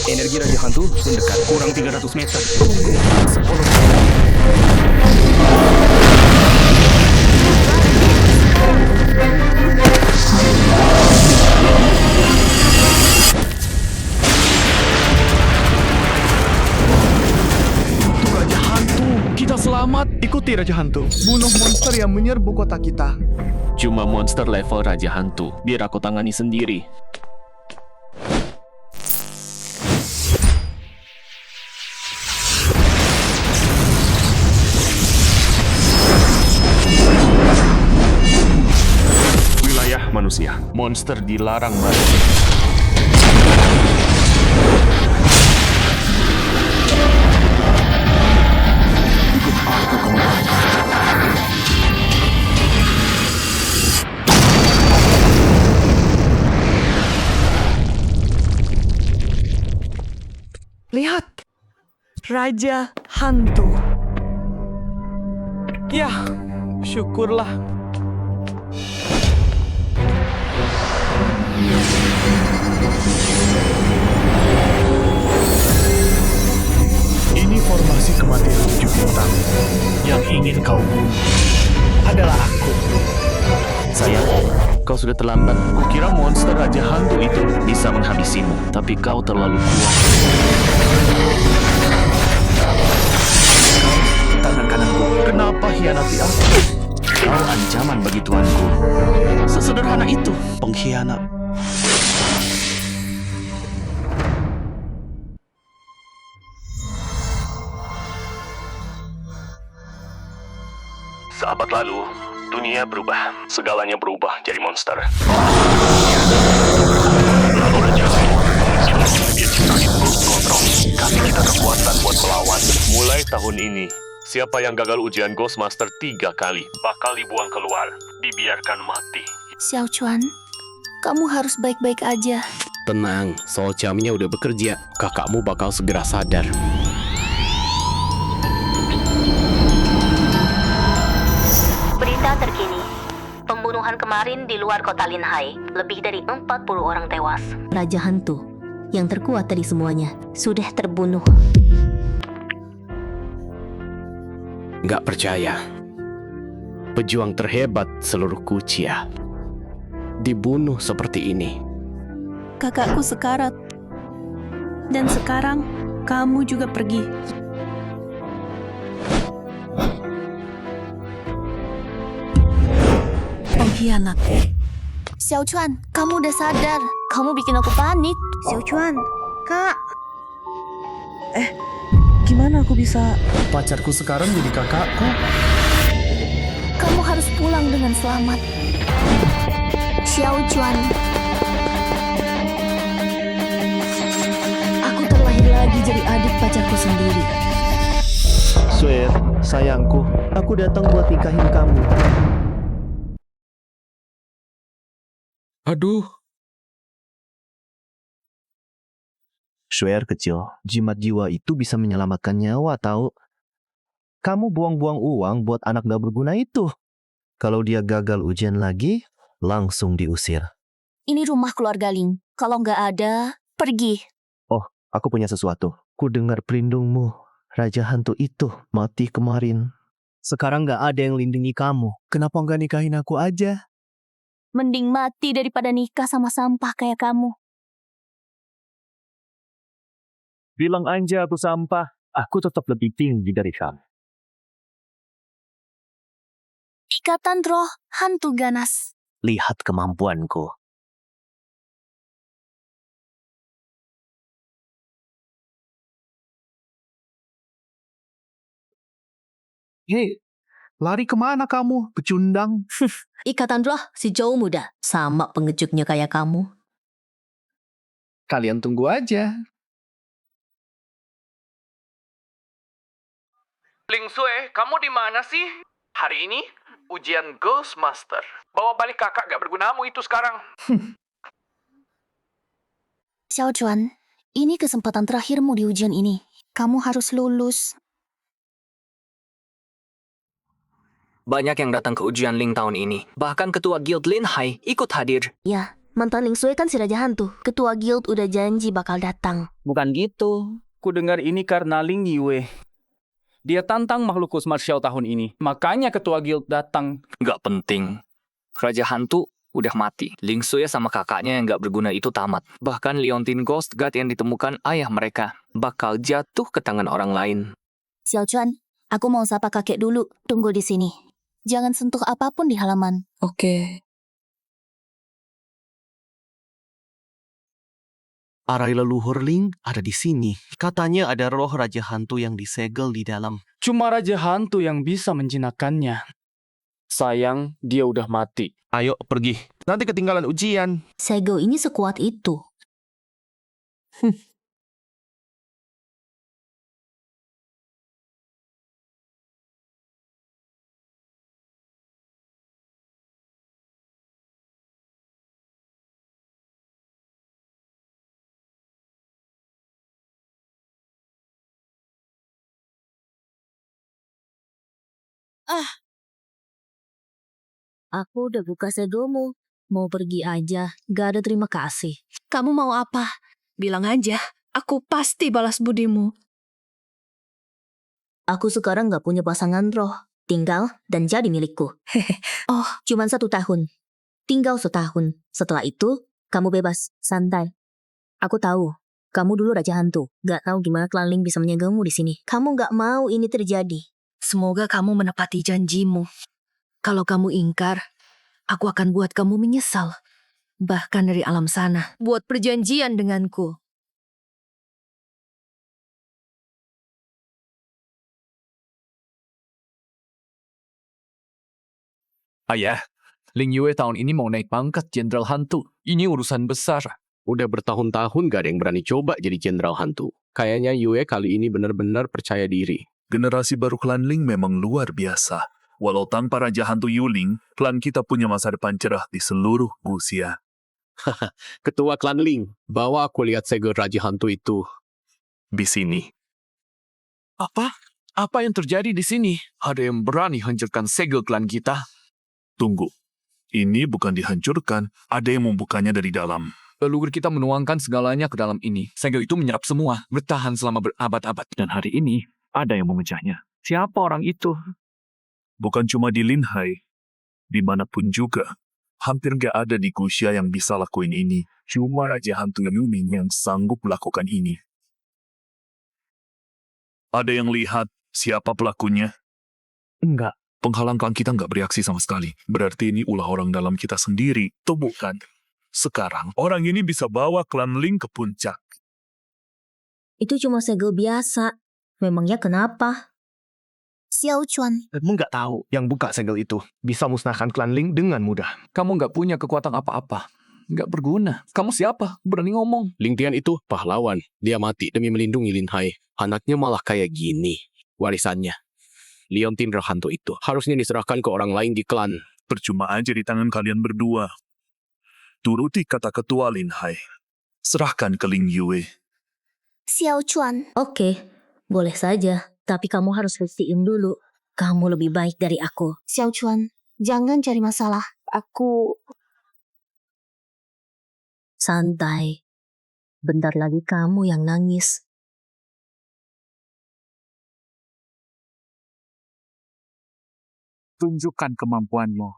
Energi Raja Hantu mendekat kurang 300 meter. Tunggu, 10 Itu Raja Hantu. Kita selamat. Ikuti Raja Hantu. Bunuh monster yang menyerbu kota kita. Cuma monster level Raja Hantu. Biar aku tangani sendiri. Wilayah manusia. Monster dilarang masuk. Lihat. Raja Hantu. Ya, syukurlah. Ini formasi kematian 7 bintang. Yang ingin kau bunuh adalah aku. Sayang, kau sudah terlambat. Kukira monster Raja Hantu itu bisa menghabisimu. Tapi kau terlalu kuat. Tangan kananku. Kenapa hianati aku? Kau ancaman bagi tuanku. Sesederhana itu. Pengkhianat. Sahabat lalu, dunia berubah. Segalanya berubah jadi monster. Lalu Raja dia ciptain Ghost Control. Kasih kita kekuatan buat melawan. Mulai tahun ini, siapa yang gagal ujian Ghost Master 3 kali bakal dibuang keluar. Dibiarkan mati. Xiao Chuan, kamu harus baik-baik aja. Tenang, Soul Charmnya udah bekerja. Kakakmu bakal segera sadar. Berita terkini. Pembunuhan kemarin di luar kota Linhai. Lebih dari 40 orang tewas. Raja Hantu, yang terkuat dari semuanya, sudah terbunuh. Nggak percaya. Pejuang terhebat seluruh Kucia dibunuh seperti ini. Kakakku sekarat. Dan sekarang, kamu juga pergi. Pengkhianat. Xiao Chuan, kamu udah sadar. Kamu bikin aku panik. Xiao Chuan, Kak. Gimana aku bisa... Pacarku sekarang jadi kakakku. Kamu harus pulang dengan selamat. Xiao Chuan. Aku terlahir lagi jadi adik pacarku sendiri. Swear, sayangku, aku datang buat nikahin kamu. Aduh. Swear kecil, jimat jiwa itu bisa menyelamatkan nyawa tahu. Kamu buang-buang uang buat anak gak berguna itu. Kalau dia gagal ujian lagi, langsung diusir. Ini rumah keluarga Ling. Kalau nggak ada, pergi. Oh, aku punya sesuatu. Ku dengar pelindungmu, Raja Hantu itu, mati kemarin. Sekarang gak ada yang lindungi kamu. Kenapa nggak nikahin aku aja? Mending mati daripada nikah sama sampah kayak kamu. Bilang aja aku sampah, aku tetap lebih tinggi dari kamu. Ikatan roh hantu ganas. Lihat kemampuanku. Hei, lari kemana kamu, pecundang? Ikatan roh si jauh muda. Sama pengejutnya kayak kamu. Kalian tunggu aja. Ling Sui, kamu di mana sih? Hari ini, ujian Ghost Master. Bawa balik kakak gak bergunamu itu sekarang. Xiao Chuan, ini kesempatan terakhirmu di ujian ini. Kamu harus lulus. Banyak yang datang ke ujian Ling tahun ini. Bahkan ketua Guild Linhai ikut hadir. Ya, mantan Ling Sui kan si Raja Hantu. Ketua guild udah janji bakal datang. Bukan gitu. Ku dengar ini karena Ling Yue. Dia tantang makhluk kosmos Xiao tahun ini. Makanya ketua guild datang. Nggak penting. Raja Hantu udah mati. Ling Sui sama kakaknya yang nggak berguna itu tamat. Bahkan Leontin Ghost God yang ditemukan ayah mereka bakal jatuh ke tangan orang lain. Xiao Chuan, aku mau sapa kakek dulu. Tunggu di sini. Jangan sentuh apapun di halaman. Oke. Arai leluhur Ling ada di sini. Katanya ada roh Raja Hantu yang disegel di dalam. Cuma Raja Hantu yang bisa menjinakkannya. Sayang, dia udah mati. Ayo pergi. Nanti ketinggalan ujian. Segel ini sekuat itu. Aku udah buka segelmu. Mau pergi aja. Gak ada terima kasih. Kamu mau apa? Bilang aja. Aku pasti balas budimu. Aku sekarang gak punya pasangan roh. Tinggal dan jadi milikku. Oh, Cuman 1 tahun. Tinggal setahun. Setelah itu, kamu bebas. Santai. Aku tahu. Kamu dulu Raja Hantu. Gak tahu gimana klan Ling bisa menyegelmu di sini. Kamu gak mau ini terjadi. semoga kamu menepati janjimu. Kalau kamu ingkar, aku akan buat kamu menyesal. Bahkan dari alam sana. Buat perjanjian denganku. Ayah, Ling Yue tahun ini mau naik pangkat Jenderal Hantu. Ini urusan besar. Udah bertahun-tahun gak ada yang berani coba jadi Jenderal Hantu. Kayaknya Yue kali ini benar-benar percaya diri. Generasi baru klan Ling memang luar biasa. Walau tanpa Raja Hantu Yuling, klan kita punya masa depan cerah di seluruh Gusia. Ketua klan Ling, bawa aku lihat segel Raja Hantu itu. Di sini. Apa? Apa yang terjadi di sini? Ada yang berani hancurkan segel klan kita? Tunggu. Ini bukan dihancurkan, ada yang membukanya dari dalam. Leluhur kita menuangkan segalanya ke dalam ini. Segel itu menyerap semua, bertahan selama berabad-abad. Dan hari ini, ada yang memecahnya. Siapa orang itu? Bukan cuma di Linhai. Dimanapun juga. Hampir gak ada di Gusia yang bisa lakuin ini. Cuma Raja Hantu Yuling yang sanggup melakukan ini. Ada yang lihat siapa pelakunya? Enggak. Penghalang klan kita nggak bereaksi sama sekali. Berarti ini ulah orang dalam kita sendiri. Tuh bukan. Sekarang, orang ini bisa bawa klan Ling ke puncak. Itu cuma segel biasa. Memangnya kenapa? Xiao Chuan. Kamu nggak tahu yang buka segel itu bisa musnahkan klan Ling dengan mudah. Kamu nggak punya kekuatan apa-apa. Nggak berguna. Kamu siapa? Berani ngomong. Ling Tian itu pahlawan. Dia mati demi melindungi Linhai. Anaknya malah kayak gini. Warisannya. Leontin Hantu itu harusnya diserahkan ke orang lain di klan. Percuma aja di tangan kalian berdua. Turuti kata ketua Linhai. Serahkan ke Ling Yue. Xiao Chuan. Oke, boleh saja. Tapi kamu harus buktiin dulu. Kamu lebih baik dari aku. Xiao Chuan, jangan cari masalah. Aku... Santai. Bentar lagi kamu yang nangis. Tunjukkan kemampuanmu.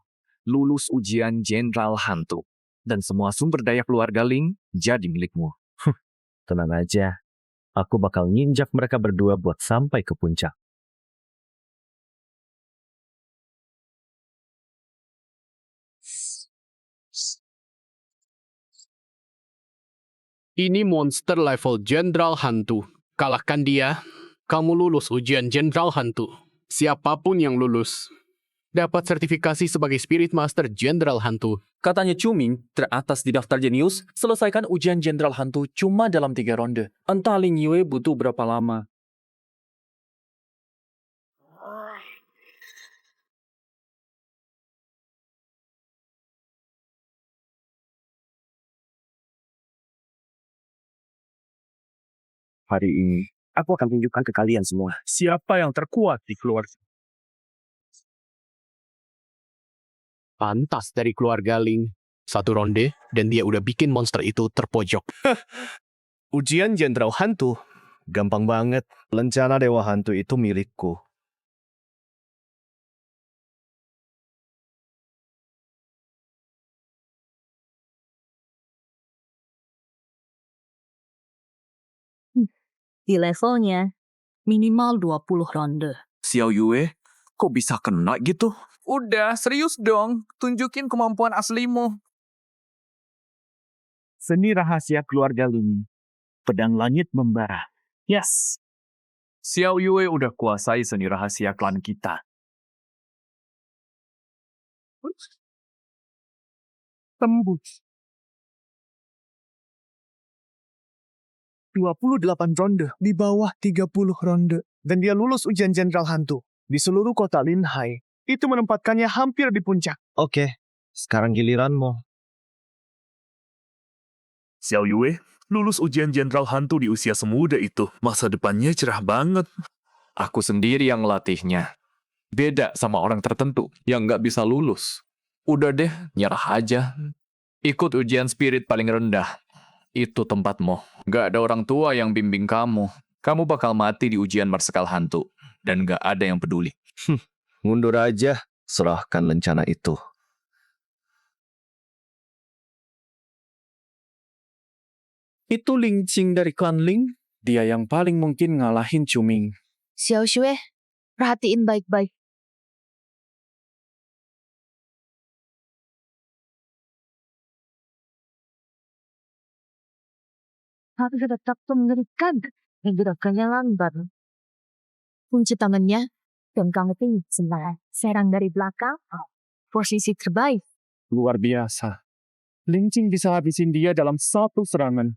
Lulus ujian Jenderal Hantu. Dan semua sumber daya keluarga Ling jadi milikmu. Tenang aja. Aku bakal nginjak mereka berdua buat sampai ke puncak. Ini monster level Jenderal Hantu. Kalahkan dia, kamu lulus ujian Jenderal Hantu. Siapapun yang lulus dapat sertifikasi sebagai Spirit Master Jenderal Hantu. Katanya Cuming, teratas di daftar jenius, selesaikan ujian Jenderal Hantu cuma dalam 3 ronde. Entah Ling Yue butuh berapa lama. Hari ini, aku akan tunjukkan ke kalian semua. Siapa yang terkuat di keluarga? Pantas dari keluarga Ling. 1 ronde, dan dia udah bikin monster itu terpojok. Ujian Jenderal Hantu. Gampang banget. Lencana Dewa Hantu itu milikku. Di levelnya, minimal 20 ronde. Xiao Yue, kok bisa kena gitu? Udah, serius dong. Tunjukin kemampuan aslimu. Seni rahasia keluarga Ling. Pedang langit membara. Yes! Xiao Yue udah kuasai seni rahasia klan kita. Tembus. 28 ronde di bawah 30 ronde. Dan dia lulus ujian Jenderal Hantu di seluruh kota Linhai. Itu menempatkannya hampir di puncak. Oke, sekarang giliranmu. Xiao Yue, lulus ujian Jenderal Hantu di usia semuda itu. Masa depannya cerah banget. Aku sendiri yang latihnya. Beda sama orang tertentu yang nggak bisa lulus. Udah deh, nyerah aja. Ikut ujian spirit paling rendah. Itu tempatmu. Nggak ada orang tua yang bimbing kamu. Kamu bakal mati di ujian marsikal hantu. Dan nggak ada yang peduli. Mundur aja, serahkan lencana itu. Itu Ling Qing dari klan Ling. Dia yang paling mungkin ngalahin Cuming. Xiao Xue, perhatiin baik-baik. Harus tetap mengerikan. Gerakannya lambat. Kunci tangannya, dan kamu tinggi sebelah. Serang dari belakang, posisi terbaik. Luar biasa. Ling Qing bisa habisin dia dalam 1 serangan.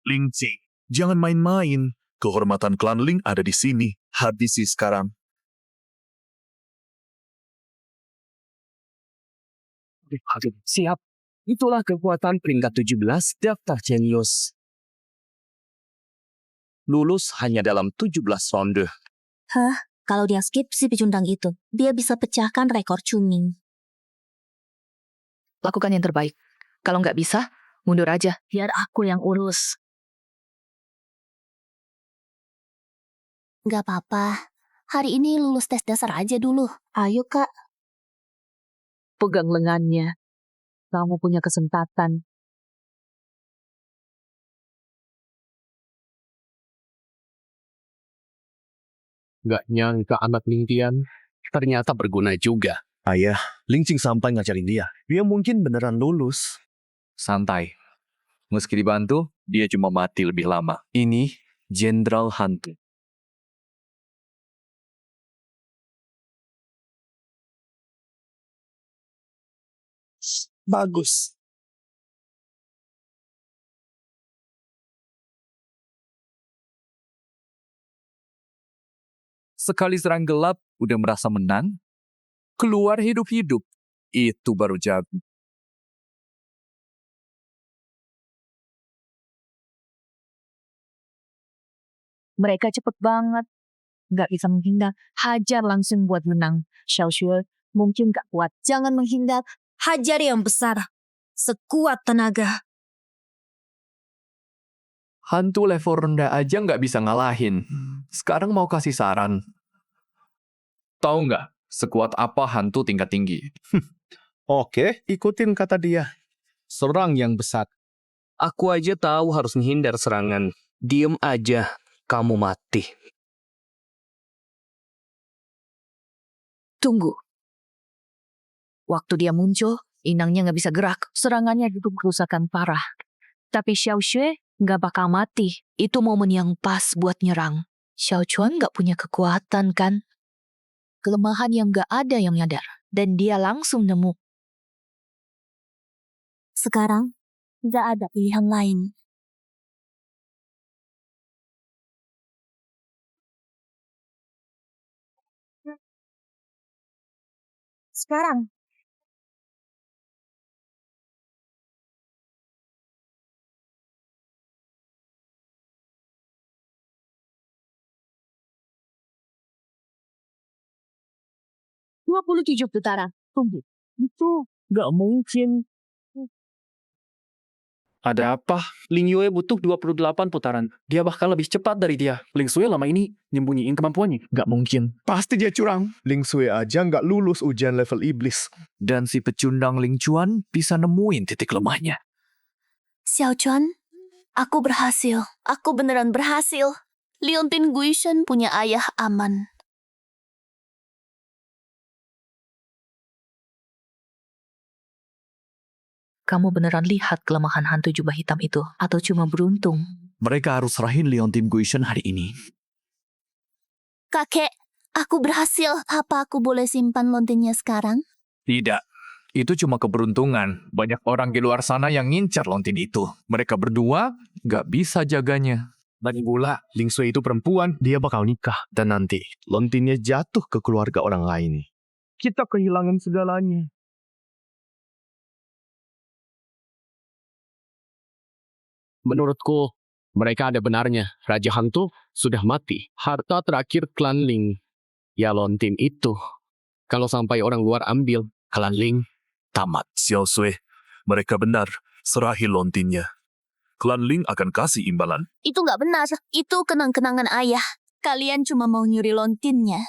Ling Qing, jangan main-main. Kehormatan klan Ling ada di sini. Habisi sekarang. Siap. Itulah kekuatan peringkat 17 daftar Genius. Lulus hanya dalam 17 ronde. Hah? Kalau dia skip si pecundang itu, dia bisa pecahkan rekor Cuming. Lakukan yang terbaik. Kalau nggak bisa, mundur aja. Biar aku yang urus. Gak apa-apa. Hari ini lulus tes dasar aja dulu. Ayo, Kak. Pegang lengannya. Kamu punya kesempatan. Gak nyangka anak Ling Tian ternyata berguna juga. Ayah, Ling Qing sampai ngajarin dia. Dia mungkin beneran lulus. Santai. Meski dibantu, dia cuma mati lebih lama. Ini Jenderal Hantu. Bagus. Sekali serang gelap, udah merasa menang. Keluar hidup-hidup. Itu baru jago. Mereka cepet banget. Nggak bisa menghindar. Hajar langsung buat menang. Xiao Xue mungkin nggak kuat. Jangan menghindar. Hajar yang besar. Sekuat tenaga. Hantu level rendah aja nggak bisa ngalahin. Sekarang mau kasih saran. Tahu nggak sekuat apa hantu tingkat tinggi? Oke, ikutin kata dia. Serang yang besar. Aku aja tahu harus menghindar serangan. Diem aja, kamu mati. Tunggu. Waktu dia muncul, inangnya nggak bisa gerak. Serangannya itu kerusakan parah. Tapi Xiao Xue nggak bakal mati. Itu momen yang pas buat nyerang. Xiao Chuan nggak punya kekuatan kan? Kelemahan yang nggak ada yang nyadar. Dan dia langsung nemu. Sekarang, gak ada pilihan lain. Sekarang, 27 putaran. Tunggu. Itu nggak mungkin. Ada apa? Ling Yue butuh 28 putaran. Dia bahkan lebih cepat dari dia. Ling Sui lama ini nyembunyiin kemampuannya. Nggak mungkin. Pasti dia curang. Ling Sui aja nggak lulus ujian level iblis. Dan si pecundang Ling Chuan bisa nemuin titik lemahnya. Xiao Chuan, aku berhasil. Aku beneran berhasil. Leontin Guishan punya ayah aman. Kamu beneran lihat kelemahan hantu jubah hitam itu? Atau cuma beruntung? Mereka harus serahin Leontin Guishan hari ini. Kakek, aku berhasil. Apa aku boleh simpan lontinnya sekarang? Tidak. Itu cuma keberuntungan. Banyak orang di luar sana yang ngincar lontin itu. Mereka berdua gak bisa jaganya. Lagi pula, Ling Sui itu perempuan. Dia bakal nikah. Dan nanti, lontinnya jatuh ke keluarga orang lain. Kita kehilangan segalanya. Menurutku, mereka ada benarnya. Raja Hantu sudah mati. Harta terakhir klan Ling. Ya lontin itu. Kalau sampai orang luar ambil, klan Ling tamat. Xiao Sui, mereka benar. Serahi lontinnya. Klan Ling akan kasih imbalan. Itu nggak benar. Itu kenang-kenangan ayah. Kalian cuma mau nyuri lontinnya.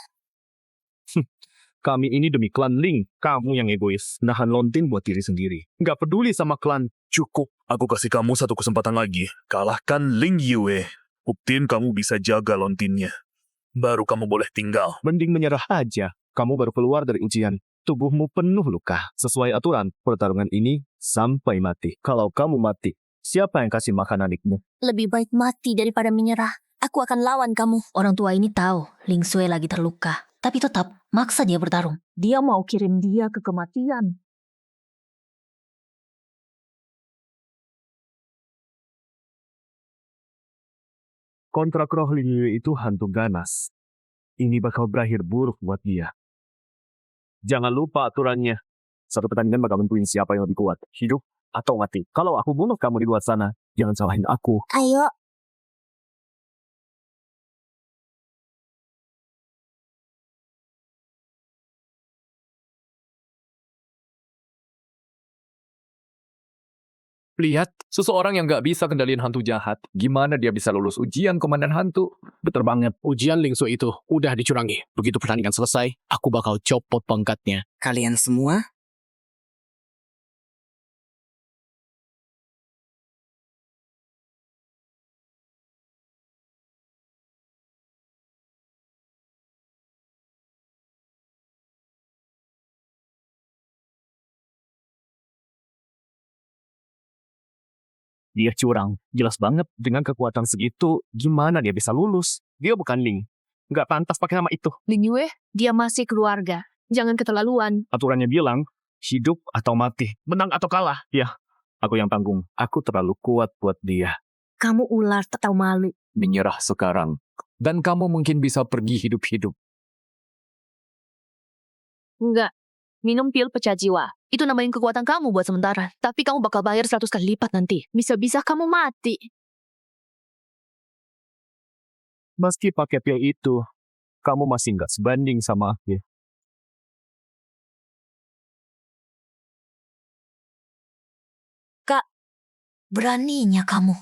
Kami ini demi klan Ling. Kamu yang egois. Nahan lontin buat diri sendiri. Nggak peduli sama klan. Cukup. Aku kasih kamu satu kesempatan lagi. Kalahkan Ling Yue. Buktiin kamu bisa jaga lontinnya. Baru kamu boleh tinggal. Mending menyerah aja. Kamu baru keluar dari ujian. Tubuhmu penuh luka. Sesuai aturan, pertarungan ini sampai mati. Kalau kamu mati, siapa yang kasih makan adikmu? Lebih baik mati daripada menyerah. Aku akan lawan kamu. Orang tua ini tahu Ling Sui lagi terluka. Tapi tetap maksa dia bertarung. Dia mau kirim dia ke kematian. Kontrak roh Ling Yue itu hantu ganas. Ini bakal berakhir buruk buat dia. Jangan lupa aturannya. Satu pertandingan bakal nentuin siapa yang lebih kuat. Hidup atau mati. Kalau aku bunuh kamu di luar sana, jangan salahin aku. Ayo. Lihat, seseorang yang gak bisa kendaliin hantu jahat. Gimana dia bisa lulus ujian komandan hantu? Betul banget. Ujian Ling Sui itu udah dicurangi. Begitu pertandingan selesai, aku bakal copot pangkatnya. Kalian semua? Dia curang. Jelas banget dengan kekuatan segitu, gimana dia bisa lulus? Dia bukan Ling. Nggak pantas pakai nama itu. Ling Yue, dia masih keluarga. Jangan keterlaluan. Aturannya bilang, hidup atau mati, menang atau kalah. Ya, aku yang tanggung. Aku terlalu kuat buat dia. Kamu ular tak tahu malu. Menyerah sekarang. Dan kamu mungkin bisa pergi hidup-hidup. Enggak. Minum pil pecah jiwa. Itu nambahin kekuatan kamu buat sementara. Tapi kamu bakal bayar 100 kali lipat nanti. Bisa-bisa kamu mati. Meski pakai pil itu, kamu masih nggak sebanding sama aku. Kak, beraninya kamu.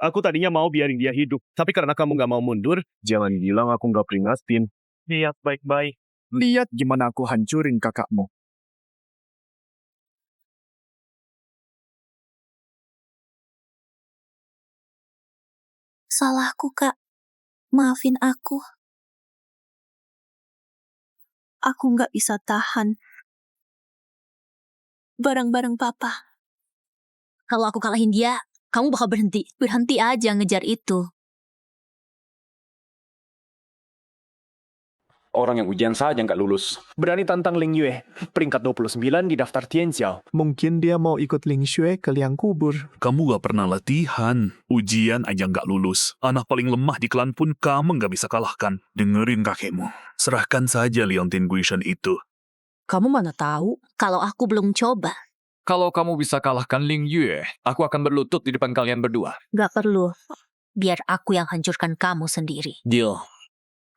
Aku tadinya mau biarin dia hidup, tapi karena kamu nggak mau mundur, jangan bilang aku nggak peringatin. Lihat baik-baik. Lihat gimana aku hancurin kakakmu. Salahku, Kak. Maafin aku. Aku nggak bisa tahan barang-barang papa. Kalau aku kalahin dia, kamu bakal berhenti. Berhenti aja ngejar itu. Orang yang ujian saja nggak lulus. Berani tantang Ling Yue, peringkat 29 di daftar Tianxiao. Mungkin dia mau ikut Ling Shui ke liang kubur. Kamu gak pernah latihan. Ujian aja gak lulus. Anak paling lemah di klan pun kamu gak bisa kalahkan. Dengerin kakekmu. Serahkan saja Leontin Guishan itu. Kamu mana tahu? Kalau aku belum coba. Kalau kamu bisa kalahkan Ling Yue, aku akan berlutut di depan kalian berdua. Gak perlu. Biar aku yang hancurkan kamu sendiri. Deal.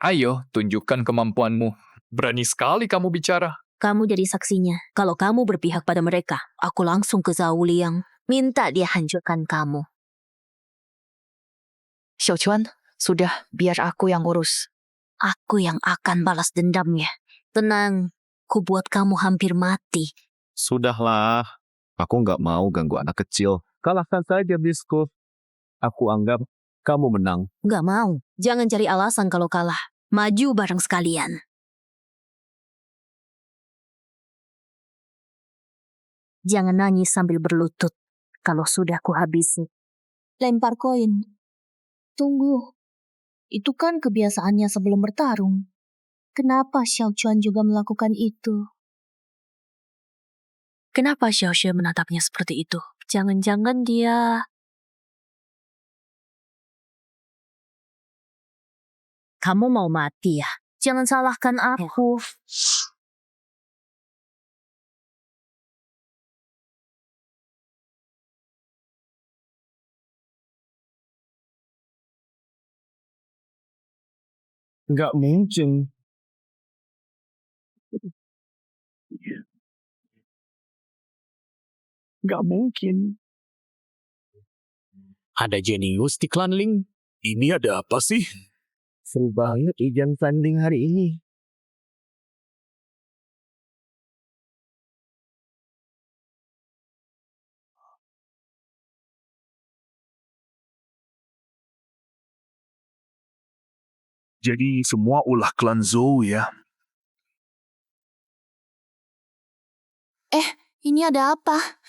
Ayo, tunjukkan kemampuanmu. Berani sekali kamu bicara. Kamu jadi saksinya. Kalau kamu berpihak pada mereka, aku langsung ke Zhao Liang. Minta dia hancurkan kamu. Xiaochuan, sudah biar aku yang urus. Aku yang akan balas dendamnya. Tenang, ku buat kamu hampir mati. Sudahlah, aku nggak mau ganggu anak kecil. Kalahkan saja Biskup. Aku anggap kamu menang. Nggak mau. Jangan cari alasan kalau kalah. Maju bareng sekalian. Jangan nangis sambil berlutut. Kalau sudah kuhabisi. Lempar koin. Tunggu. Itu kan kebiasaannya sebelum bertarung. Kenapa Xiao Chuan juga melakukan itu? Kenapa Xiao Xue menatapnya seperti itu? Jangan-jangan dia... Kamu mau mati ya? Jangan salahkan aku. Nggak mungkin. Nggak mungkin. Ada jenius di klan Ling. Ini ada apa sih? Seru banget ujian tanding hari ini. Jadi semua ulah klan Zhou ya. Ini ada apa?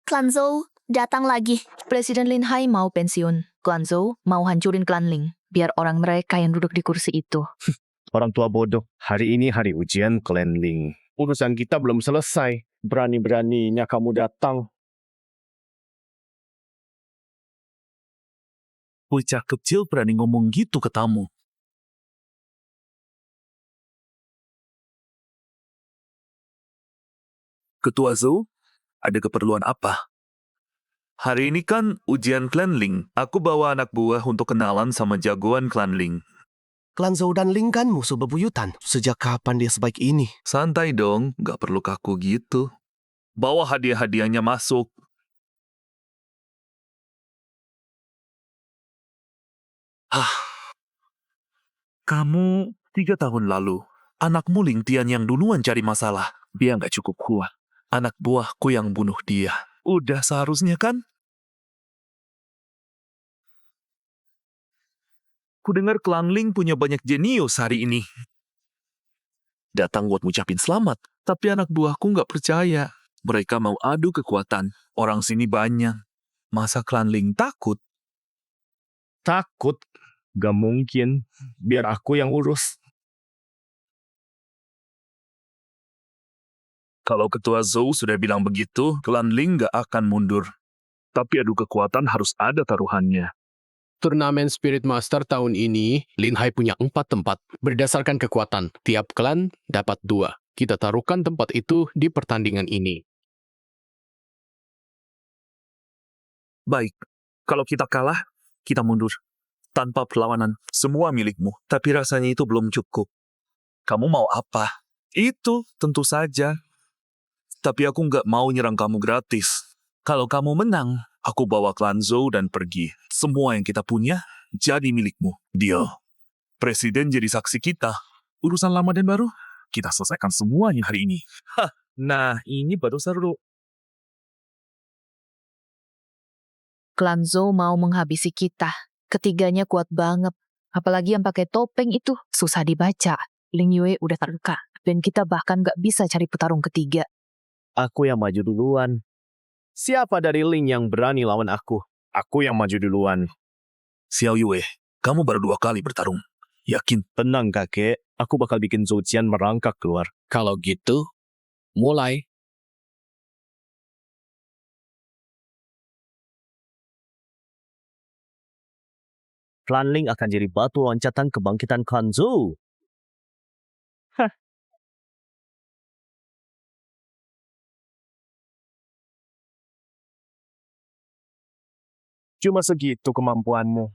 Klan Zhou datang lagi. Presiden Lin Hai mau pensiun. Klan Zhou mau hancurin klan Ling. Biar orang mereka yang duduk di kursi itu. Orang tua bodoh. Hari ini hari ujian klan Ling. Urusan kita belum selesai. Berani-beraninya kamu datang. Bocah kecil berani ngomong gitu ke tamu. Ketua Zhou, ada keperluan apa? Hari ini kan ujian klan Ling. Aku bawa anak buah untuk kenalan sama jagoan klan Ling. Klan Zhou dan Ling kan musuh bebuyutan. Sejak kapan dia sebaik ini? Santai dong, nggak perlu kaku gitu. Bawa hadiah-hadiahnya masuk. Kamu 3 tahun lalu, anakmu Ling Tian yang duluan cari masalah. Dia nggak cukup kuat. Anak buahku yang bunuh dia. Udah seharusnya kan? Ku dengar klan Ling punya banyak jenius hari ini. Datang buat ngucapin selamat, tapi anak buahku nggak percaya. Mereka mau adu kekuatan. Orang sini banyak. Masa klan Ling takut? Takut? Gak mungkin. Biar aku yang urus. Kalau Ketua Zhou sudah bilang begitu, klan Ling gak akan mundur. Tapi adu kekuatan harus ada taruhannya. Turnamen Spirit Master tahun ini, Lin Hai punya 4 tempat. Berdasarkan kekuatan, tiap klan dapat 2. Kita taruhkan tempat itu di pertandingan ini. Baik, kalau kita kalah, kita mundur. Tanpa perlawanan, semua milikmu. Tapi rasanya itu belum cukup. Kamu mau apa? Itu tentu saja. Tapi aku nggak mau nyerang kamu gratis. Kalau kamu menang, aku bawa klan Zhou dan pergi. Semua yang kita punya jadi milikmu. Deal. Presiden jadi saksi kita. Urusan lama dan baru, kita selesaikan semuanya hari ini. Nah, ini baru seru. Klan Zhou mau menghabisi kita. Ketiganya kuat banget. Apalagi yang pakai topeng itu susah dibaca. Ling Yue udah terluka. Dan kita bahkan gak bisa cari petarung ketiga. Aku yang maju duluan. Siapa dari Ling yang berani lawan aku? Aku yang maju duluan. Xiao Yue, kamu baru 2 kali bertarung. Yakin? Tenang kakek, aku bakal bikin Zhou Qian merangkak keluar. Kalau gitu, mulai. Klan Ling akan jadi batu loncatan kebangkitan klan Zhou. Cuma segitu kemampuanmu.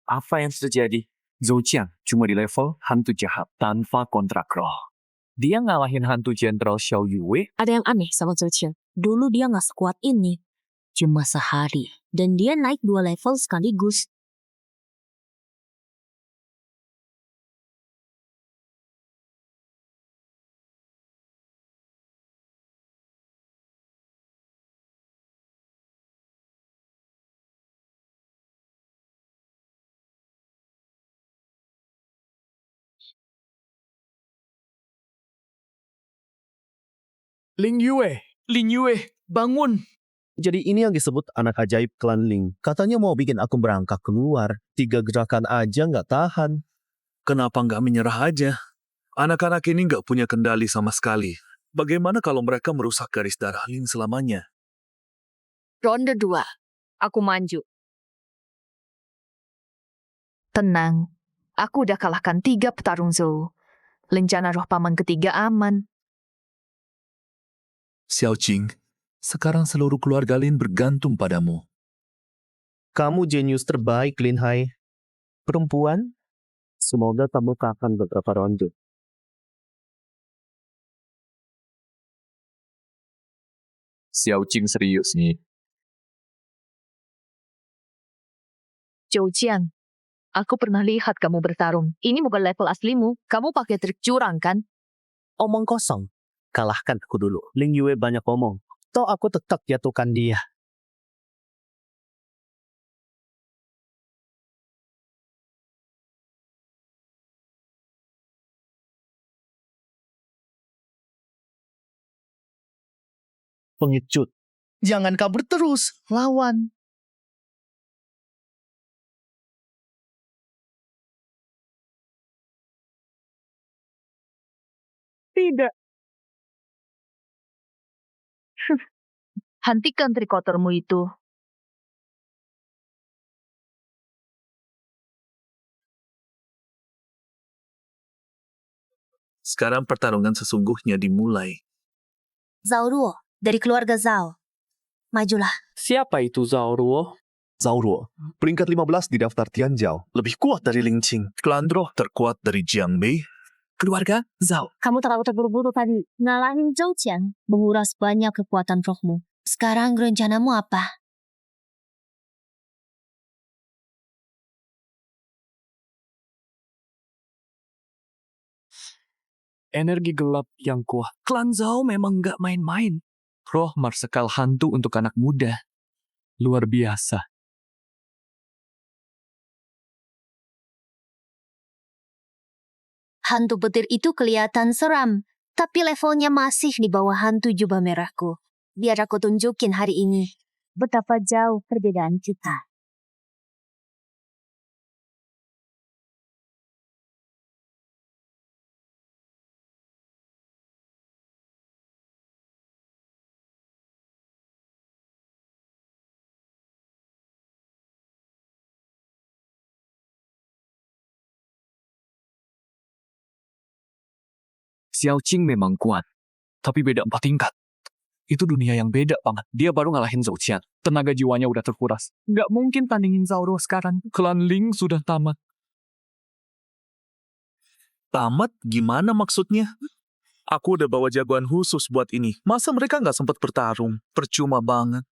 Apa yang terjadi? Zhou Qian cuma di level hantu jahat tanpa kontrak roh. Dia ngalahin hantu Jenderal Xiao Yue. Ada yang aneh sama Zhou Qian. Dulu dia nggak sekuat ini. Cuma sehari. Dan dia naik 2 level sekaligus. Ling Yue, bangun! Jadi ini yang disebut anak ajaib klan Ling. Katanya mau bikin aku berangkat keluar. 3 gerakan aja nggak tahan. Kenapa nggak menyerah aja? Anak-anak ini nggak punya kendali sama sekali. Bagaimana kalau mereka merusak garis darah Ling selamanya? Ronde 2. Aku maju. Tenang. Aku udah kalahkan 3 petarung Zhou. Lencana roh paman ketiga aman. Xiao Jing, sekarang seluruh keluarga Lin bergantung padamu. Kamu jenius terbaik, Lin Hai. Perempuan, semoga kamu akan beberapa ronde. Xiao Jing serius nih. Zhou Qian, aku pernah lihat kamu bertarung. Ini bukan level aslimu. Kamu pakai trik curang, kan? Omong kosong. Kalahkan aku dulu. Ling Yue banyak omong. Toh aku tetap jatuhkan dia. Pengecut. Jangan kabur terus. Lawan. Tidak. Hentikan trik kotormu itu. Sekarang pertarungan sesungguhnya dimulai. Zhao Ruo, dari keluarga Zhao. Majulah. Siapa itu Zhao Ruo? Zhao Ruo, peringkat 15 di daftar Tianjiao. Lebih kuat dari Ling Qing. Klan roh terkuat dari Jiang Bei. Keluarga Zhao. Kamu terlalu terburu-buru tadi. Ngalahin Zhou Qian. Menguras banyak kekuatan rohmu. Sekarang rencanamu apa? Energi gelap yang kuat. Klan Zhao memang nggak main-main. Roh marsekal hantu untuk anak muda. Luar biasa. Hantu petir itu kelihatan seram. Tapi levelnya masih di bawah hantu jubah merahku. Biar aku tunjukin hari ini. Betapa jauh perbedaan kita. Xiao Qing memang kuat, tapi beda 4 tingkat. Itu dunia yang beda banget. Dia baru ngalahin Zhou Qian. Tenaga jiwanya udah terkuras. Nggak mungkin tandingin Zhao Ruo sekarang. Klan Ling sudah tamat. Tamat? Gimana maksudnya? Aku udah bawa jagoan khusus buat ini. Masa mereka nggak sempat bertarung? Percuma banget.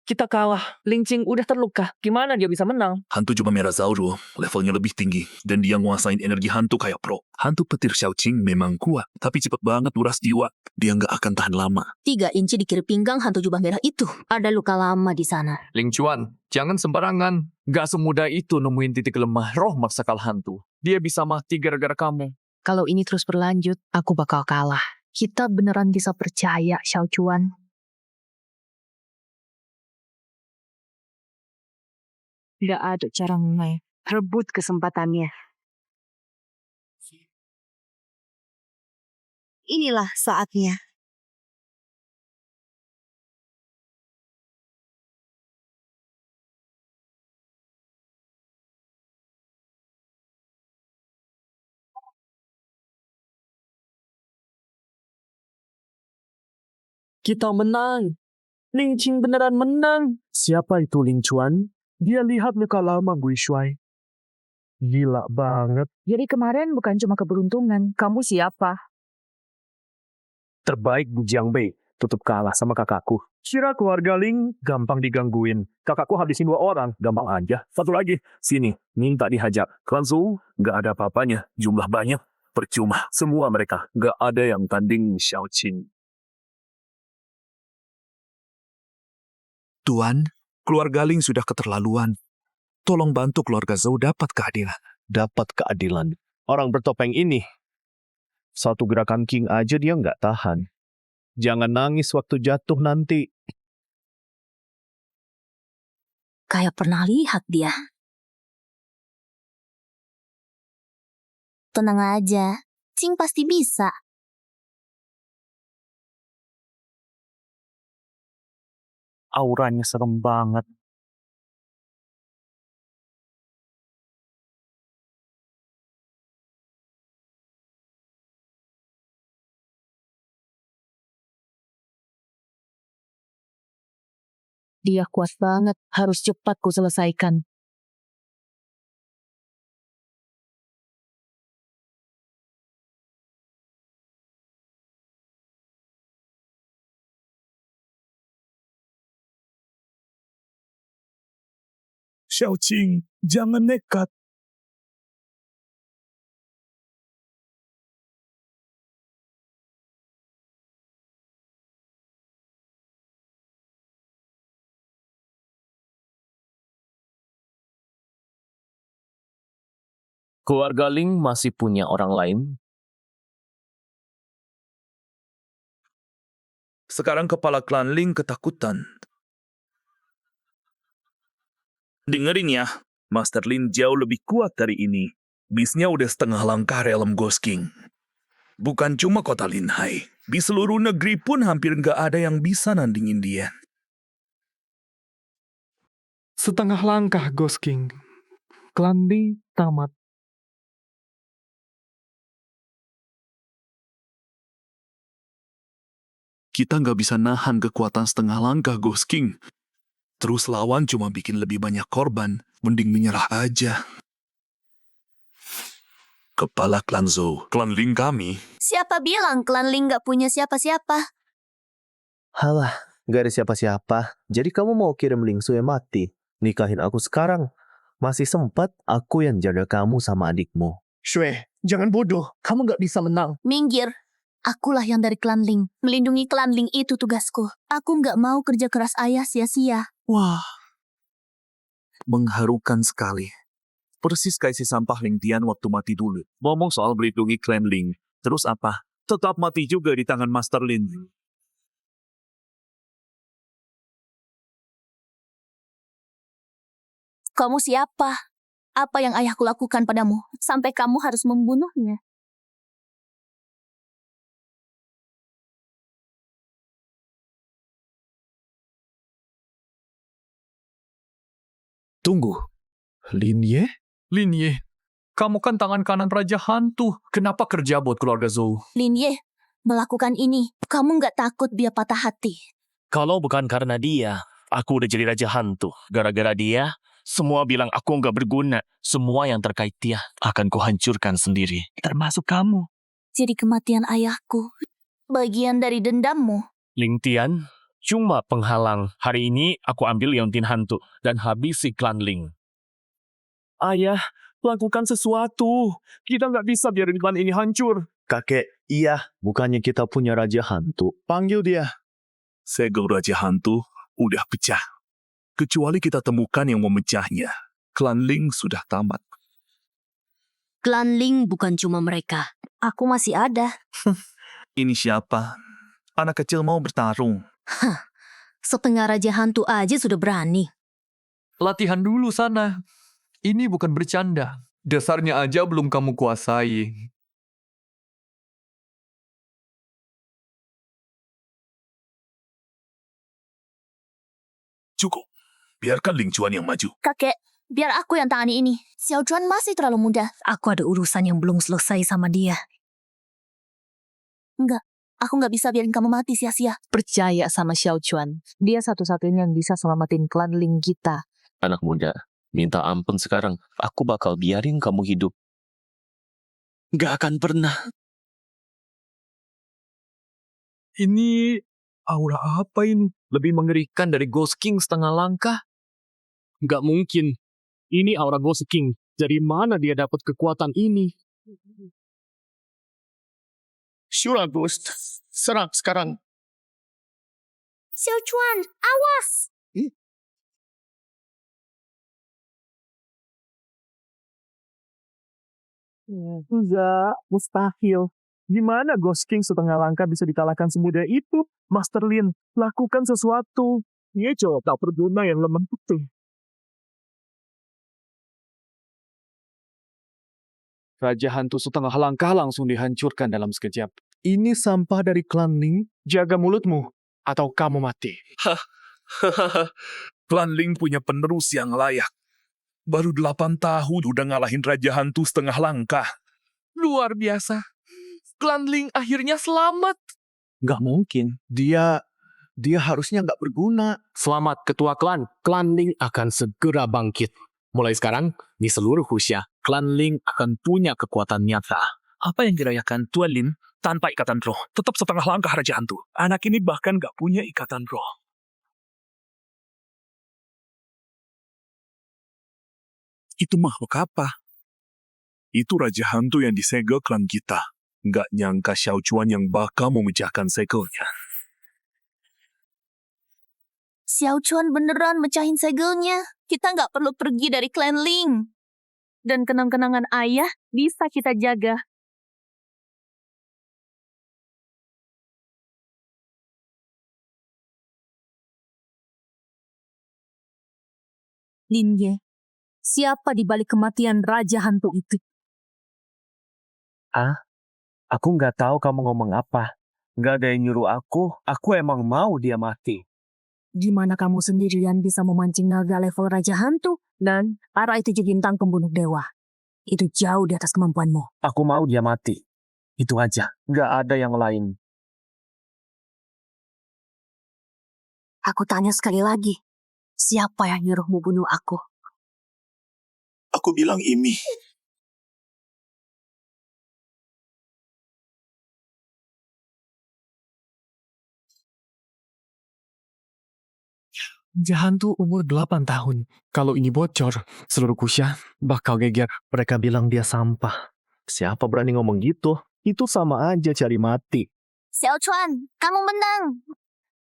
Kita kalah. Ling Qing udah terluka. Gimana dia bisa menang? Hantu jubah merah Zhao Ruo levelnya lebih tinggi. Dan dia nguasain energi hantu kayak pro. Hantu petir Xiao Qing memang kuat. Tapi cepet banget uras jiwa. Dia nggak akan tahan lama. 3 inci di kiri pinggang hantu jubah merah itu. Ada luka lama di sana. Ling Chuan, jangan sembarangan. Nggak semudah itu nemuin titik lemah roh marsekal hantu. Dia bisa mati gara-gara kamu. Kalau ini terus berlanjut, aku bakal kalah. Kita beneran bisa percaya, Xiao Chuan. Tidak ada cara mengenai. Rebut kesempatannya. Inilah saatnya. Kita menang. Ling Qing beneran menang. Siapa itu Ling Chuan? Dia lihat muka lama Gui Shuai. Gila banget. Jadi kemarin bukan cuma keberuntungan. Kamu siapa? Terbaik Bu Jiang Bei. Tutup kalah sama kakakku. Kira keluarga Ling gampang digangguin. Kakakku habisin 2 orang. Gampang aja. Satu lagi. Sini. Minta dihajar. Klan Zhou gak ada apa-apanya. Jumlah banyak. Percuma. Semua mereka. Gak ada yang tanding Xiao Qin. Tuan, keluarga Ling sudah keterlaluan. Tolong bantu keluarga Zhou dapat keadilan. Dapat keadilan. Orang bertopeng ini. Satu gerakan King aja dia nggak tahan. Jangan nangis waktu jatuh nanti. Kayak pernah lihat dia. Tenang aja, Cing pasti bisa. Auranya serem banget. Dia kuat banget. Harus cepat ku selesaikan. Xiao Qing, jangan nekat. Keluarga Ling masih punya orang lain? Sekarang kepala klan Ling ketakutan. Dengerin ya, Master Lin jauh lebih kuat dari ini. Bisnya udah setengah langkah realm Ghost King. Bukan cuma kota Linhai. Di seluruh negeri pun hampir nggak ada yang bisa nandingin dia. Setengah langkah Ghost King. Klan Ling tamat. Kita nggak bisa nahan kekuatan setengah langkah Ghost King. Terus lawan cuma bikin lebih banyak korban. Mending menyerah aja. Kepala klan Zhou, klan Ling kami. Siapa bilang klan Ling gak punya siapa-siapa? Halah, gak ada siapa-siapa. Jadi kamu mau kirim Ling Sui mati? Nikahin aku sekarang. Masih sempat aku yang jaga kamu sama adikmu. Shui, jangan bodoh. Kamu gak bisa menang. Minggir. Akulah yang dari klan Ling. Melindungi klan Ling itu tugasku. Aku gak mau kerja keras ayah sia-sia. Wah, mengharukan sekali. Persis kayak si sampah Ling Tian waktu mati dulu. Ngomong soal melindungi klan Ling. Terus apa? Tetap mati juga di tangan Master Lin. Kamu siapa? Apa yang ayahku lakukan padamu? Sampai kamu harus membunuhnya. Tunggu. Lin Ye? Lin Ye, kamu kan tangan kanan Raja Hantu. Kenapa kerja buat keluarga Zhou? Lin Ye, melakukan ini, kamu nggak takut dia patah hati? Kalau bukan karena dia, aku udah jadi Raja Hantu. Gara-gara dia, semua bilang aku nggak berguna. Semua yang terkait dia akan kuhancurkan sendiri. Termasuk kamu. Jadi kematian ayahku, bagian dari dendammu. Ling Tian, cuma penghalang. Hari ini aku ambil Liontin Hantu dan habisi klan Ling. Ayah, lakukan sesuatu. Kita nggak bisa biarin klan ini hancur. Kakek, iya. Bukannya kita punya Raja Hantu. Panggil dia. Segel Raja Hantu udah pecah. Kecuali kita temukan yang memecahnya. Klan Ling sudah tamat. Klan Ling bukan cuma mereka. Aku masih ada. Ini siapa? Anak kecil mau bertarung. Setengah Raja Hantu aja sudah berani. Latihan dulu sana. Ini bukan bercanda. Dasarnya aja belum kamu kuasai. Cukup. Biarkan Ling Chuan yang maju. Kakek, biar aku yang tangani ini. Xiao Chuan masih terlalu muda. Aku ada urusan yang belum selesai sama dia. Enggak, Aku nggak bisa biarin kamu mati sia-sia. Percaya sama Xiao Chuan. Dia satu-satunya yang bisa selamatin klan Ling kita. Anak muda, minta ampun sekarang. Aku bakal biarin kamu hidup. Gak akan pernah. Ini aura apa ini? Lebih mengerikan dari Ghost King setengah langkah. Nggak mungkin. Ini aura Ghost King. Dari mana dia dapat kekuatan ini? Shura Ghost, serang sekarang. Xiao Chuan, awas! Enggak, mustahil. Gimana Ghost King setengah langkah bisa dikalahkan semudah itu? Master Lin, lakukan sesuatu. Dia cowok tak berguna yang lemah itu. Raja hantu setengah langkah langsung dihancurkan dalam sekejap. Ini sampah dari klan Ling. Jaga mulutmu, atau kamu mati. Klan Ling punya penerus yang layak. Baru 8 tahun udah ngalahin Raja Hantu setengah langkah. Luar biasa. Klan Ling akhirnya selamat. Nggak mungkin. Dia harusnya nggak berguna. Selamat ketua klan. Klan Ling akan segera bangkit. Mulai sekarang, di seluruh Huxia, Klan Ling akan punya kekuatan nyata. Apa yang dirayakan Tuan Lin tanpa ikatan roh? Tetap setengah langkah Raja Hantu. Anak ini bahkan gak punya ikatan roh. Itu makhluk apa? Itu Raja Hantu yang disegel klan kita. Gak nyangka Xiao Chuan yang bakal memecahkan segelnya. Xiao Chuan beneran mecahin segelnya. Kita nggak perlu pergi dari klan Ling. Dan kenang-kenangan ayah bisa kita jaga. Lin Ye, siapa di balik kematian Raja Hantu itu? Aku nggak tahu kamu ngomong apa. Nggak ada yang nyuruh aku emang mau dia mati. Gimana kamu sendirian bisa memancing naga level Raja Hantu? Dan para itu juga bintang pembunuh dewa. Itu jauh di atas kemampuanmu. Aku mau dia mati. Itu aja. Nggak ada yang lain. Aku tanya sekali lagi. Siapa yang nyuruhmu bunuh aku? Aku bilang Imi. Hantu umur 8 tahun. Kalau ini bocor, seluruh Huxia bakal geger. Mereka bilang dia sampah. Siapa berani ngomong gitu? Itu sama aja cari mati. Xiao Chuan, kamu menang.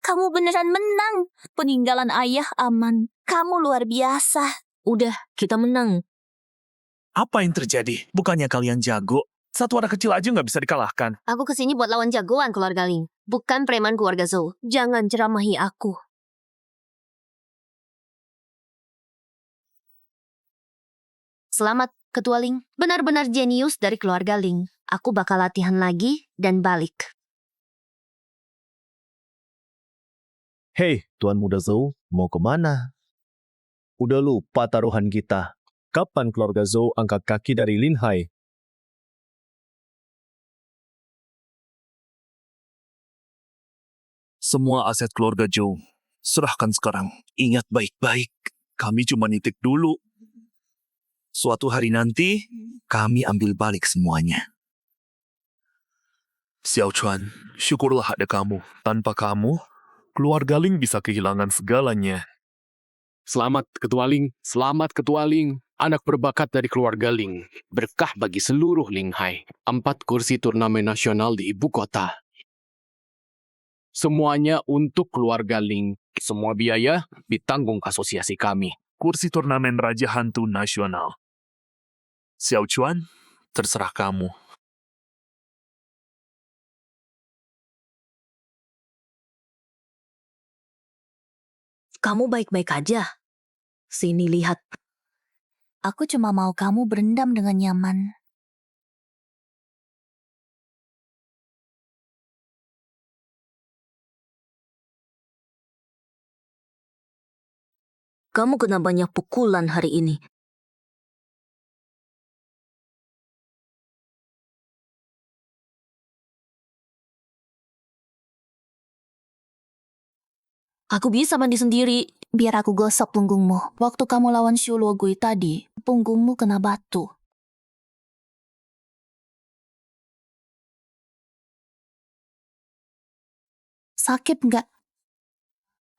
Kamu beneran menang. Peninggalan ayah aman. Kamu luar biasa. Udah, kita menang. Apa yang terjadi? Bukannya kalian jago? Satu anak kecil aja nggak bisa dikalahkan. Aku kesini buat lawan jagoan keluarga Ling. Bukan preman keluarga Zhou. Jangan ceramahi aku. Selamat, Ketua Ling. Benar-benar jenius dari keluarga Ling. Aku bakal latihan lagi dan balik. Hei, Tuan Muda Zhou, mau kemana? Udah lupa taruhan kita. Kapan keluarga Zhou angkat kaki dari Lin Hai? Semua aset keluarga Zhou, serahkan sekarang. Ingat baik-baik, kami cuma nitik dulu. Suatu hari nanti, kami ambil balik semuanya. Xiao Chuan, syukurlah ada kamu. Tanpa kamu, keluarga Ling bisa kehilangan segalanya. Selamat Ketua Ling, selamat Ketua Ling. Anak berbakat dari keluarga Ling. Berkah bagi seluruh Ling Hai. 4 kursi turnamen nasional di ibu kota. Semuanya untuk keluarga Ling. Semua biaya ditanggung asosiasi kami. Kursi turnamen Raja Hantu Nasional. Xiao Chuan, terserah kamu. Kamu baik-baik aja. Sini lihat. Aku cuma mau kamu berendam dengan nyaman. Kamu kena banyak pukulan hari ini. Aku bisa mandi sendiri. Biar aku gosok punggungmu. Waktu kamu lawan Shulogui tadi, punggungmu kena batu. Sakit nggak?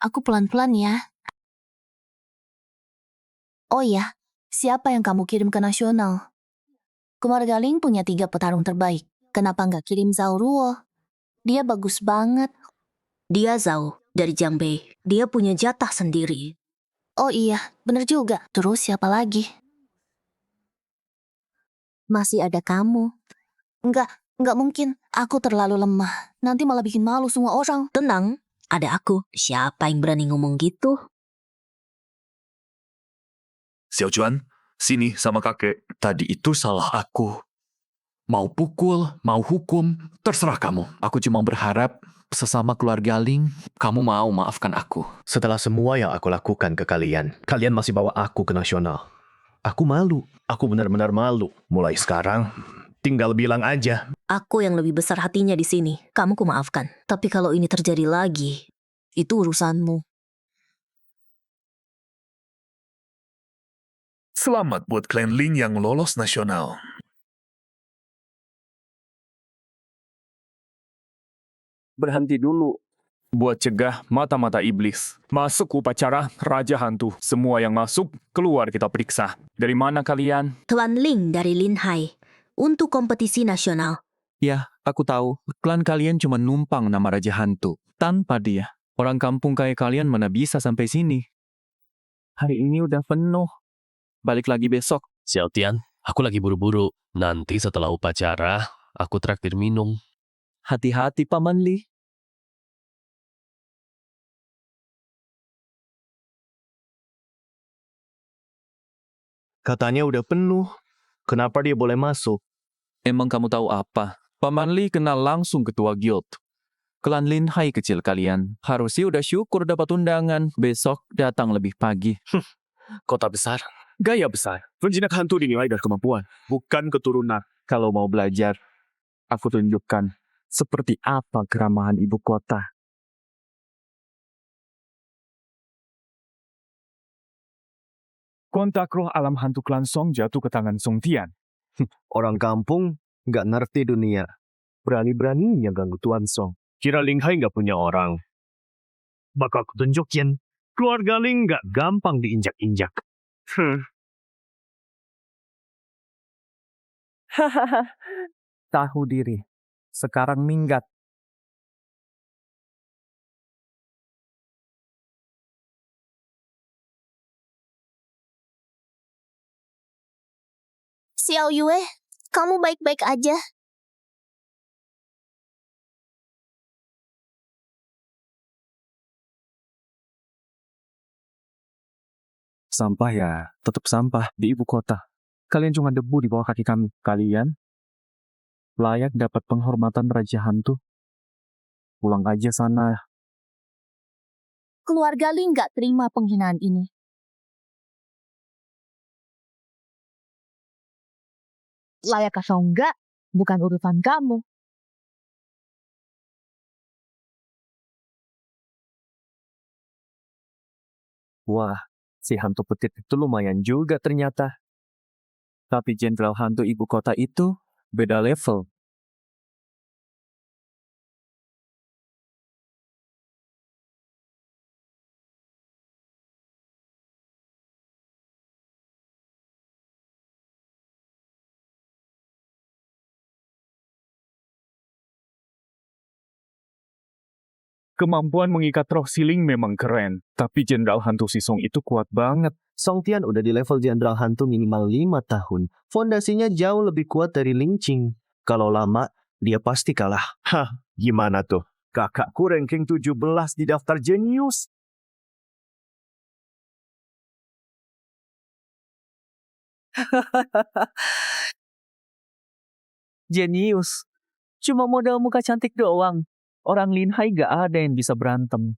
Aku pelan-pelan ya. Oh ya, siapa yang kamu kirim ke nasional? Keluarga Ling punya 3 petarung terbaik. Kenapa nggak kirim Zhao Ruo? Dia bagus banget. Dia Zhao dari Jiangbei. Dia punya jatah sendiri. Oh iya, bener juga. Terus siapa lagi? Masih ada kamu. Nggak mungkin. Aku terlalu lemah. Nanti malah bikin malu semua orang. Tenang, ada aku. Siapa yang berani ngomong gitu? Xiao Chuan, sini sama kakek. Tadi itu salah aku. Mau pukul, mau hukum, terserah kamu. Aku cuma berharap sesama keluarga Ling, kamu mau maafkan aku. Setelah semua yang aku lakukan ke kalian, kalian masih bawa aku ke nasional. Aku malu. Aku benar-benar malu. Mulai sekarang, tinggal bilang aja. Aku yang lebih besar hatinya di sini. Kamu ku maafkan. Tapi kalau ini terjadi lagi, itu urusanmu. Selamat buat klan Ling yang lolos nasional. Berhenti dulu. Buat cegah mata-mata iblis. Masuk upacara Raja Hantu. Semua yang masuk, keluar kita periksa. Dari mana kalian? Klan Ling dari Linhai. Untuk kompetisi nasional. Ya, aku tahu. Klan kalian cuma numpang nama Raja Hantu. Tanpa dia, orang kampung kayak kalian mana bisa sampai sini. Hari ini udah penuh. Balik lagi besok. Xiao Tian, aku lagi buru-buru. Nanti setelah upacara, aku traktir minum. Hati-hati, Paman Li. Katanya udah penuh. Kenapa dia boleh masuk? Emang kamu tahu apa? Paman Li kenal langsung ketua guild. Klan Linhai kecil kalian. Harusnya udah syukur dapat undangan. Besok datang lebih pagi. Kota besar. Gaya besar. Penjinak hantu dinilai dari kemampuan, bukan keturunan. Kalau mau belajar, aku tunjukkan seperti apa keramahan ibu kota. Kontak roh alam hantu klan Song jatuh ke tangan Song Tian. Orang kampung nggak ngerti dunia. Berani-beraninya ganggu Tuan Song. Kira Ling Hai nggak punya orang. Bakal aku tunjukin. Keluarga Ling nggak gampang diinjak-injak. Hahaha. Tahu diri. Sekarang minggat. Xiao Yue, kamu baik-baik aja? Sampah ya, tetap sampah di ibu kota. Kalian cuma debu di bawah kaki kami. Kalian layak dapat penghormatan Raja Hantu. Pulang aja sana. Keluarga Ling nggak terima penghinaan ini. Layak atau enggak, bukan urusan kamu. Wah, si hantu petir itu lumayan juga ternyata. Tapi jenderal hantu ibu kota itu beda level. Kemampuan mengikat roh siling memang keren, tapi jenderal hantu si Song itu kuat banget. Song Tian udah di level jenderal hantu minimal 5 tahun. Fondasinya jauh lebih kuat dari Ling Qing. Kalau lama, dia pasti kalah. Hah, gimana tuh? Kakakku ranking 17 di daftar jenius. Jenius. Cuma modal muka cantik doang. Orang Linhai gak ada yang bisa berantem.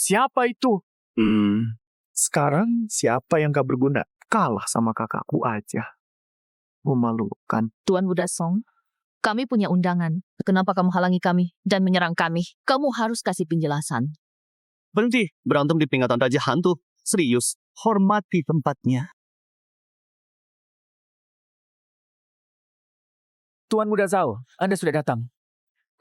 Siapa itu? Sekarang siapa yang gak berguna? Kalah sama kakakku aja. Memalukan. Tuan Budak Song, kami punya undangan. Kenapa kamu halangi kami dan menyerang kami? Kamu harus kasih penjelasan. Berhenti berantem di peringatan Raja Hantu. Serius, hormati tempatnya. Tuan Muda Zhao, Anda sudah datang.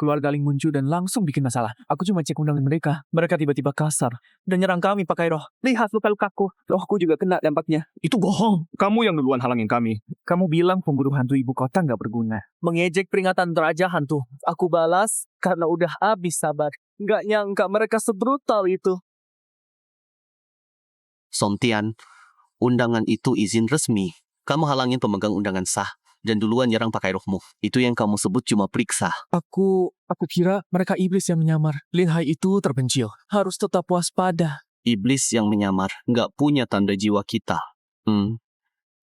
Keluarga Ling muncul dan langsung bikin masalah. Aku cuma cek undangan mereka. Mereka tiba-tiba kasar dan nyerang kami pakai roh. Lihat luka-lukaku. Rohku juga kena dampaknya. Itu bohong. Kamu yang duluan halangin kami. Kamu bilang pemburu hantu ibu kota nggak berguna. Mengejek peringatan Raja Hantu. Aku balas karena udah habis sabar. Nggak nyangka mereka sebrutal itu. Song Tian, undangan itu izin resmi. Kamu halangin pemegang undangan sah. Dan duluan nyerang pakai rohmu. Itu yang kamu sebut cuma periksa. Aku kira mereka iblis yang menyamar. Lin Hai itu terpencil. Harus tetap waspada. Iblis yang menyamar nggak punya tanda jiwa kita.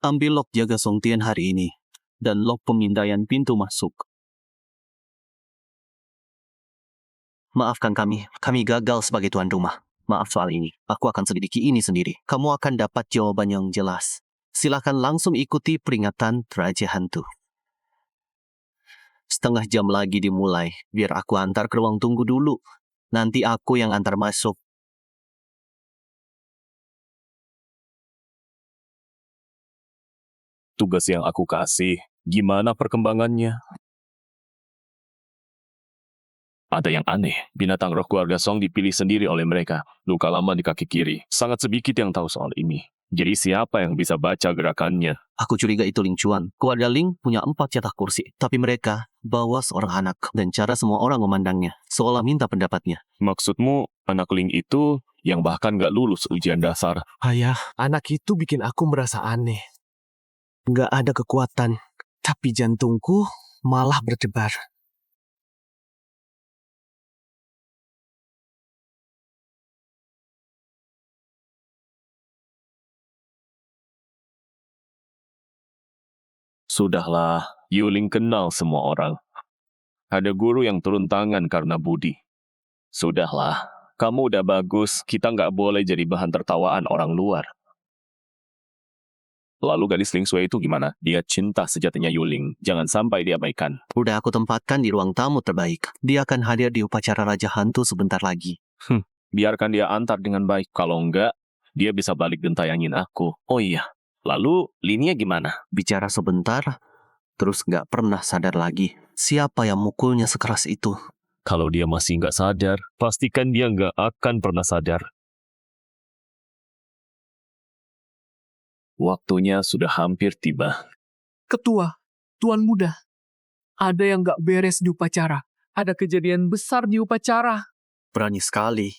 Ambil lock jaga Song Tian hari ini. Dan lock pemindaian pintu masuk. Maafkan kami gagal sebagai tuan rumah. Maaf soal ini. Aku akan selidiki ini sendiri. Kamu akan dapat jawaban yang jelas. Silakan langsung ikuti peringatan Raja Hantu. Setengah jam lagi dimulai. Biar aku antar ke ruang tunggu dulu. Nanti aku yang antar masuk. Tugas yang aku kasih, gimana perkembangannya? Ada yang aneh, binatang roh keluarga Song dipilih sendiri oleh mereka. Luka lama di kaki kiri. Sangat sedikit yang tahu soal ini. Jadi siapa yang bisa baca gerakannya? Aku curiga itu Ling Chuan. Keluarga Ling punya 4 cetak kursi. Tapi mereka bawa seorang anak. Dan cara semua orang memandangnya. Seolah minta pendapatnya. Maksudmu, anak Ling itu yang bahkan gak lulus ujian dasar? Ayah, anak itu bikin aku merasa aneh. Nggak ada kekuatan. Tapi jantungku malah berdebar. Sudahlah, Yuling kenal semua orang. Ada guru yang turun tangan karena budi. Sudahlah, kamu udah bagus, kita nggak boleh jadi bahan tertawaan orang luar. Lalu gadis Ling Sui itu gimana? Dia cinta sejatinya Yuling. Jangan sampai diabaikan. Udah aku tempatkan di ruang tamu terbaik. Dia akan hadir di upacara Raja Hantu sebentar lagi. Biarkan dia antar dengan baik. Kalau enggak, dia bisa balik gentayangin aku. Oh iya, lalu Linia gimana? Bicara sebentar, terus nggak pernah sadar lagi. Siapa yang mukulnya sekeras itu? Kalau dia masih nggak sadar, pastikan dia nggak akan pernah sadar. Waktunya sudah hampir tiba. Ketua, Tuan Muda. Ada yang nggak beres di upacara. Ada kejadian besar di upacara. Berani sekali.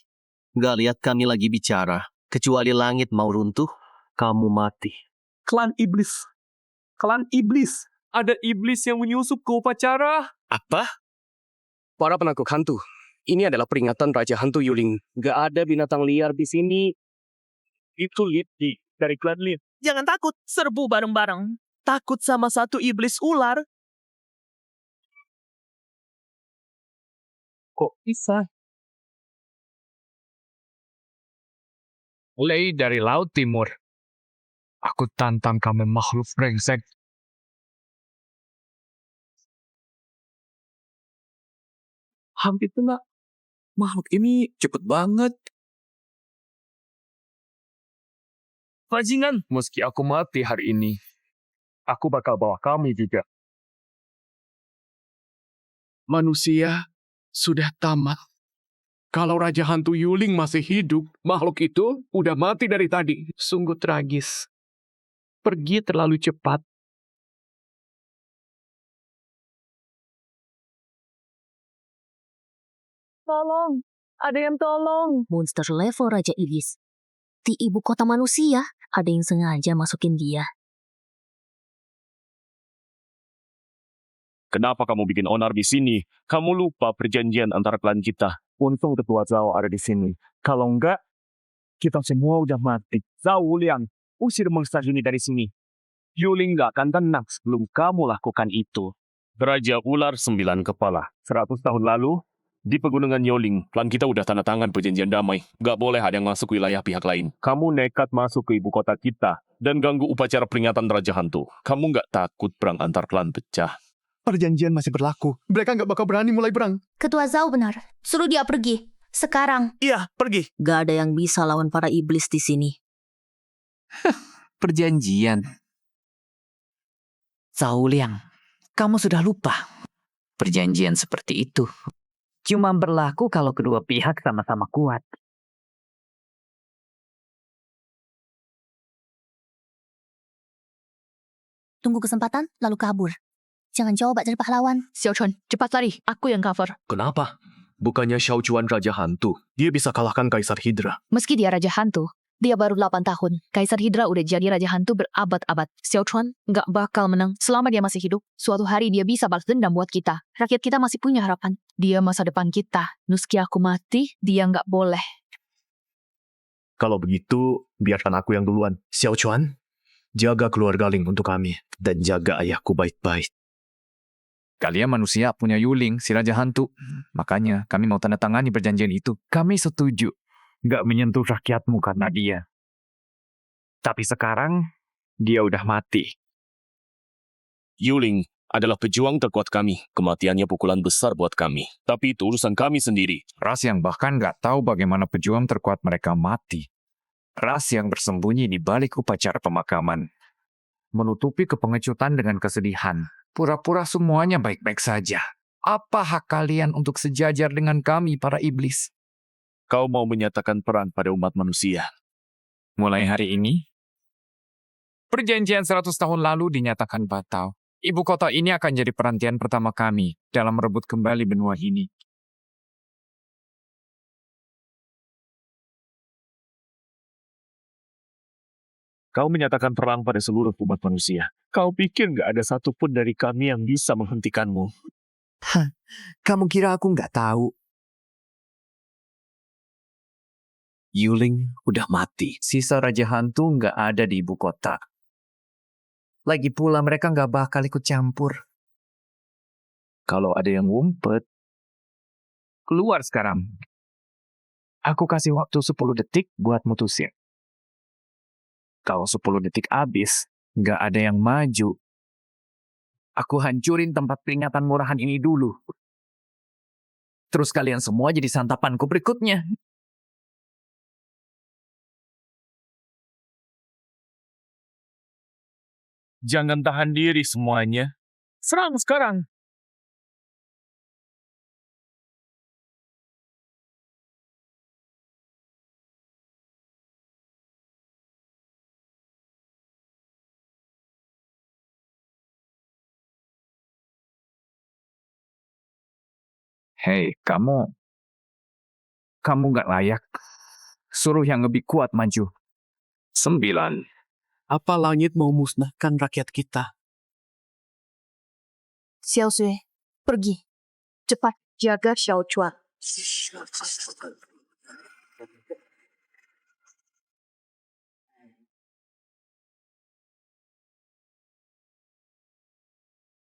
Nggak lihat kami lagi bicara. Kecuali langit mau runtuh, kamu mati. Klan iblis. Klan iblis. Ada iblis yang menyusup ke upacara. Apa? Para penakut hantu, ini adalah peringatan Raja Hantu Yuling. Gak ada binatang liar di sini. Itu Liti dari klan Lin. Jangan takut, serbu bareng-bareng. Takut sama satu iblis ular. Kok bisa? Mulai dari Laut Timur. Aku tantang kamu makhluk brengsek. Hampir kena. Makhluk ini cepet banget. Bajingan, meski aku mati hari ini, Aku bakal bawa kami juga. Manusia sudah tamat. Kalau Raja Hantu Yuling masih hidup, makhluk itu udah mati dari tadi. sungguh tragis. Pergi terlalu cepat. Tolong, ada yang tolong. Monster level Raja Iblis. Di ibu kota manusia, ada yang sengaja masukin dia. Kenapa kamu bikin onar di sini? Kamu lupa perjanjian antara klan kita. Untung Ketua Zhao ada di sini. Kalau enggak, kita semua udah mati. Zhao Wuliang, usir monster ini dari sini. Yuling nggak akan tenang sebelum kamu lakukan itu. Raja Ular 9 Kepala. 100 tahun lalu, Di Pegunungan Yoling, klan kita udah tanda tangan perjanjian damai. Gak boleh ada yang masuk wilayah pihak lain. Kamu nekat masuk ke ibu kota kita dan ganggu upacara peringatan Raja Hantu. Kamu gak takut perang antar klan pecah? Perjanjian masih berlaku. Mereka nggak bakal berani mulai perang. Ketua Zhao benar. Suruh dia pergi. Sekarang. Iya, pergi. Gak ada yang bisa lawan para iblis di sini. Perjanjian. Zhao Liang, kamu sudah lupa. Perjanjian seperti itu cuma berlaku kalau kedua pihak sama-sama kuat. Tunggu kesempatan, lalu kabur. Jangan coba jadi pahlawan. Xiao Chuan, cepat lari. Aku yang cover. Kenapa? Bukannya Xiao Chuan Raja Hantu. Dia bisa kalahkan Kaisar Hydra. Meski dia Raja Hantu, dia baru 8 tahun. Kaisar Hydra udah jadi Raja Hantu berabad-abad. Xiao Chuan nggak bakal menang selama dia masih hidup. Suatu hari dia bisa balas dendam buat kita. Rakyat kita masih punya harapan. Dia masa depan kita. Meski aku mati, dia nggak boleh. Kalau begitu, biarkan aku yang duluan. Xiao Chuan, jaga keluarga Ling untuk kami. Dan jaga ayahku baik-baik. Kalian manusia punya Yuling, si Raja Hantu. Makanya kami mau tanda tangani perjanjian itu. Kami setuju. Gak menyentuh rakyatmu karena dia. Tapi sekarang, dia udah mati. Yuling adalah pejuang terkuat kami. Kematiannya pukulan besar buat kami. Tapi itu urusan kami sendiri. Ras yang bahkan gak tahu bagaimana pejuang terkuat mereka mati. Ras yang bersembunyi di balik upacara pemakaman. Menutupi kepengecutan dengan kesedihan. Pura-pura semuanya baik-baik saja. Apa hak kalian untuk sejajar dengan kami, para iblis? Kau mau menyatakan perang pada umat manusia. Mulai hari ini, perjanjian 100 tahun lalu dinyatakan batal. Ibu kota ini akan jadi perantian pertama kami dalam merebut kembali benua ini. Kau menyatakan perang pada seluruh umat manusia. Kau pikir gak ada satupun dari kami yang bisa menghentikanmu? Kamu kira aku nggak tahu? Yuling udah mati. Sisa Raja Hantu nggak ada di ibu kota. Lagi pula mereka nggak bakal ikut campur. Kalau ada yang ngumpet, keluar sekarang. Aku kasih waktu 10 detik buat mutusin. Kalau 10 detik habis, nggak ada yang maju. Aku hancurin tempat peringatan murahan ini dulu. Terus kalian semua jadi santapanku berikutnya. Jangan tahan diri semuanya. Serang sekarang. Hei, kamu nggak layak. Suruh yang lebih kuat maju. 9. Apa langit mau musnahkan rakyat kita? Xiao Xue, pergi. Cepat jaga Xiao Chuan.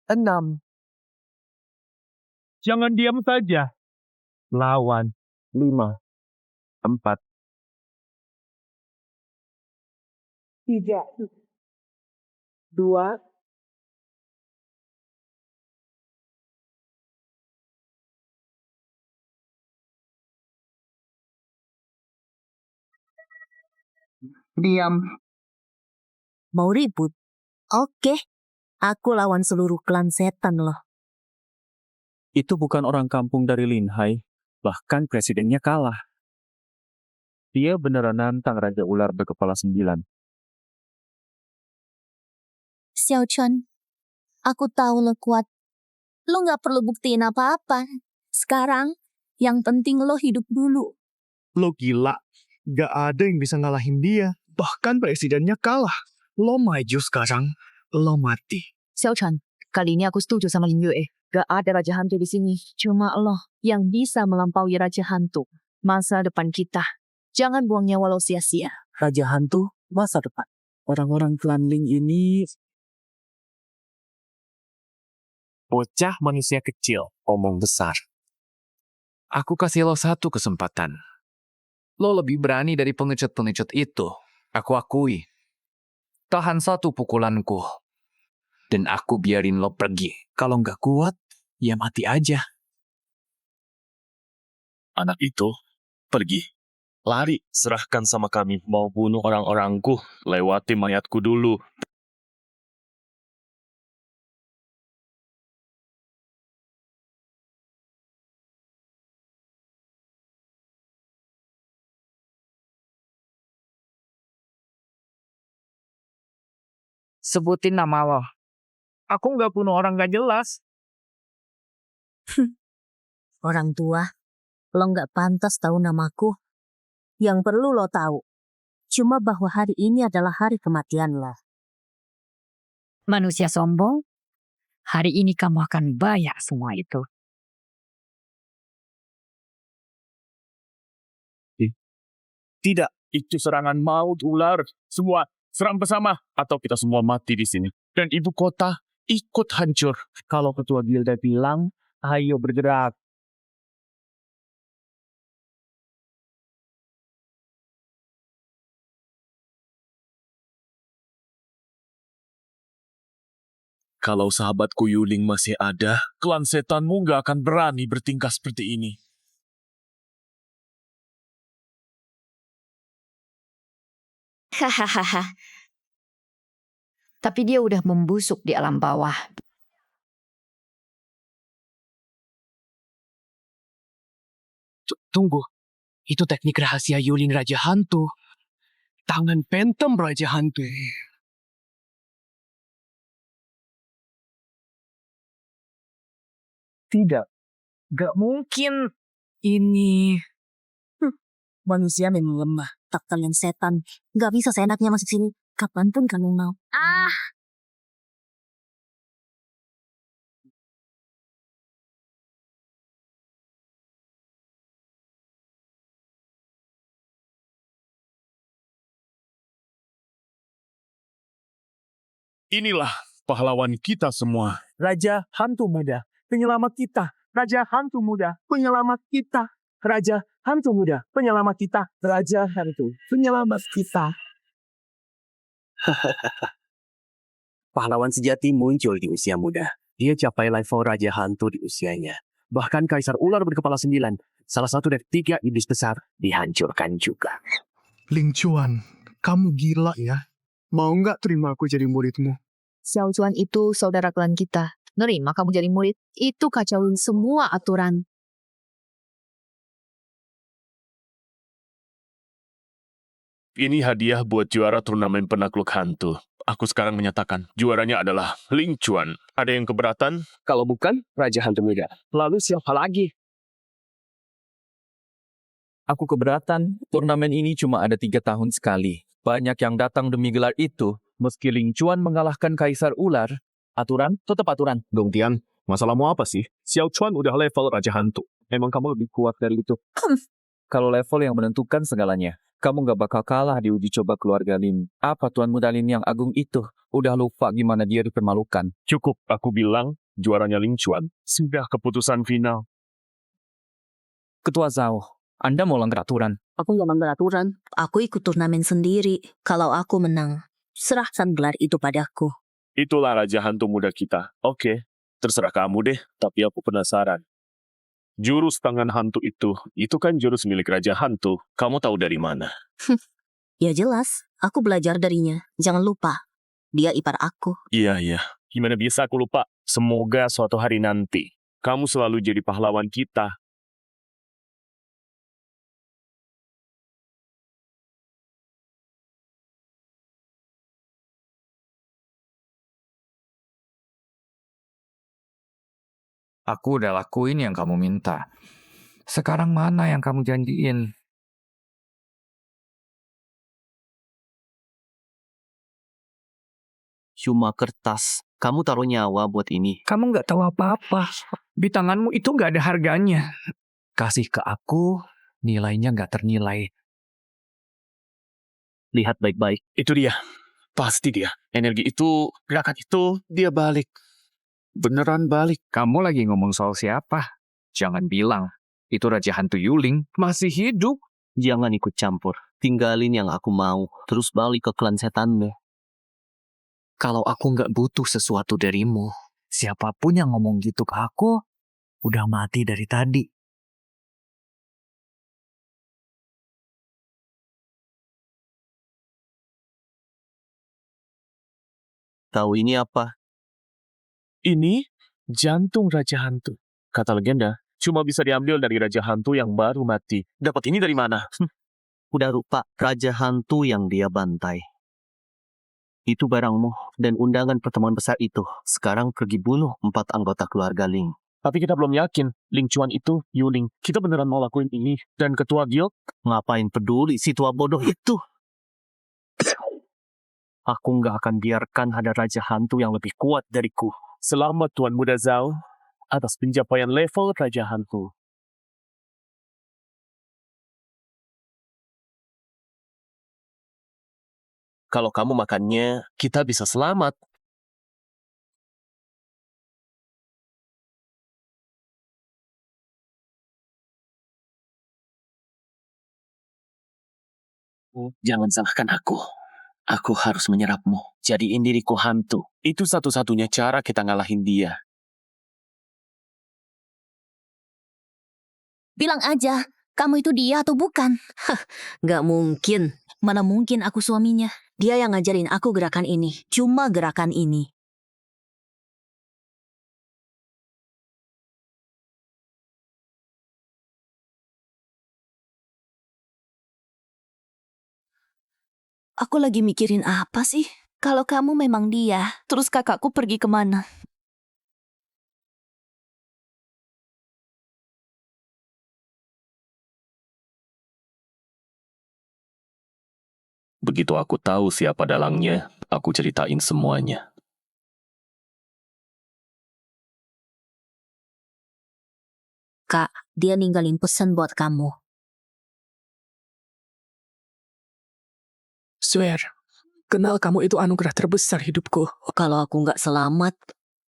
Enam. Jangan diam saja. Lawan. 5. 4. 3. 2. Diam. Mau ribut? Oke. Aku lawan seluruh klan setan loh. Itu bukan orang kampung dari Linhai. Bahkan presidennya kalah. Dia beneran nantang Raja Ular berkepala 9. Xiao Chuan, aku tahu lo kuat. Lo gak perlu buktiin apa-apa. Sekarang, yang penting lo hidup dulu. Lo gila. Gak ada yang bisa ngalahin dia. Bahkan presidennya kalah. Lo maju sekarang, lo mati. Xiao Chuan, kali ini aku setuju sama Lin Yue. Gak ada Raja Hantu di sini. Cuma lo yang bisa melampaui Raja Hantu. Masa depan kita. Jangan buang nyawa lo sia-sia. Raja Hantu, masa depan. Orang-orang klan Ling ini... Bocah manusia kecil, omong besar. Aku kasih lo satu kesempatan. Lo lebih berani dari pengecut-pengecut itu. Aku akui. Tahan satu pukulanku. Dan aku biarin lo pergi. Kalau nggak kuat, ya mati aja. Anak itu pergi. Lari. Serahkan sama kami. Mau bunuh orang-orangku. Lewati mayatku dulu. Sebutin nama lo. Aku nggak bunuh orang gak jelas. Orang tua, lo nggak pantas tahu namaku. Yang perlu lo tahu, cuma bahwa hari ini adalah hari kematian lo. Manusia sombong, hari ini kamu akan bayar semua itu. Tidak. Itu serangan maut ular. Semua serang bersama. Atau kita semua mati di sini. Dan ibu kota ikut hancur. Kalau ketua gilda bilang, ayo bergerak. Kalau sahabatku Yuling masih ada, klan setanmu gak akan berani bertingkah seperti ini. Hahaha. Tapi dia udah membusuk di alam bawah. Tunggu. Itu teknik rahasia Yulin Raja Hantu. Tangan Phantom Raja Hantu. Tidak. Gak mungkin. Ini... Manusia memang lemah. Tak kalian setan. Gak bisa seenaknya masuk sini. Kapanpun kalian mau. Inilah pahlawan kita semua. Raja Hantu Muda, penyelamat kita. Raja Hantu Muda, penyelamat kita. Raja Hantu Muda, penyelamat kita. Raja Hantu, penyelamat kita. Pahlawan sejati muncul di usia muda. Dia capai level Raja Hantu di usianya. Bahkan Kaisar Ular berkepala 9, salah satu dari 3 iblis besar, dihancurkan juga. Ling Chuan, kamu gila ya? Mau nggak terima aku jadi muridmu? Xiao Chuan itu saudara klan kita. Nerima kamu jadi murid. Itu kacauin semua aturan. Ini hadiah buat juara turnamen penakluk hantu. Aku sekarang menyatakan juaranya adalah Ling Chuan. Ada yang keberatan? Kalau bukan, Raja Hantu Muda. Lalu siapa lagi? Aku keberatan, turnamen ini cuma ada 3 tahun sekali. Banyak yang datang demi gelar itu. Meski Ling Chuan mengalahkan Kaisar Ular, aturan tetap aturan. Dong Tian, masalahmu apa sih? Xiao Chuan udah level Raja Hantu. Emang kamu lebih kuat dari itu? kalau level yang menentukan segalanya, kamu gak bakal kalah di uji coba keluarga Lin. Apa Tuan Muda Lin yang agung itu? Udah lupa gimana dia dipermalukan. Cukup, aku bilang juaranya Ling Chuan. Sudah keputusan final. Ketua Zhao, Anda mau langgar aturan. Aku gak melanggar aturan. Aku ikut turnamen sendiri. Kalau aku menang, serahkan gelar itu padaku. Itulah Raja Hantu Muda kita. Oke, terserah kamu deh. Tapi aku penasaran. Jurus tangan hantu itu kan jurus milik Raja Hantu. Kamu tahu dari mana? Ya jelas, aku belajar darinya. Jangan lupa, dia ipar aku. Iya. Gimana bisa aku lupa? Semoga suatu hari nanti kamu selalu jadi pahlawan kita. Aku udah lakuin yang kamu minta. Sekarang mana yang kamu janjiin? Cuma kertas. Kamu taruh nyawa buat ini. Kamu nggak tahu apa-apa. Di tanganmu itu nggak ada harganya. Kasih ke aku, nilainya nggak ternilai. Lihat baik-baik. Itu dia. Pasti dia. Energi itu, gerakan itu, dia balik. Beneran balik. Kamu lagi ngomong soal siapa? Jangan bilang Itu Raja Hantu Yuling masih hidup. Jangan ikut campur. Tinggalin yang aku mau. Terus balik ke klan setanmu. Kalau aku nggak butuh sesuatu darimu, Siapapun yang ngomong gitu ke aku, udah mati dari tadi. Tahu ini apa? Ini jantung Raja Hantu. Kata legenda, cuma bisa diambil dari Raja Hantu yang baru mati. Dapat ini dari mana? Udah rupa Raja Hantu yang dia bantai. Itu barangmu dan undangan pertemuan besar itu. Sekarang pergi bunuh 4 anggota keluarga Ling. Tapi kita belum yakin Ling Chuan itu Yuling. Kita beneran mau lakuin ini. Dan ketua guild? Ngapain peduli si tua bodoh itu? Aku nggak akan biarkan ada Raja Hantu yang lebih kuat dariku. Selamat Tuan Muda Zhao atas pencapaian level Raja Hantu. Kalau kamu makannya, kita bisa selamat. Jangan salahkan aku. Aku harus menyerapmu. Jadiin diriku hantu. Itu satu-satunya cara kita ngalahin dia. Bilang aja, kamu itu dia atau bukan? Hah, gak mungkin. Mana mungkin aku suaminya. Dia yang ngajarin aku gerakan ini. Cuma gerakan ini. Aku lagi mikirin apa sih? Kalau kamu memang dia, terus kakakku pergi kemana? Begitu aku tahu siapa dalangnya, aku ceritain semuanya. Kak, dia ninggalin pesan buat kamu. Swear, kenal kamu itu anugerah terbesar hidupku. Kalau aku nggak selamat,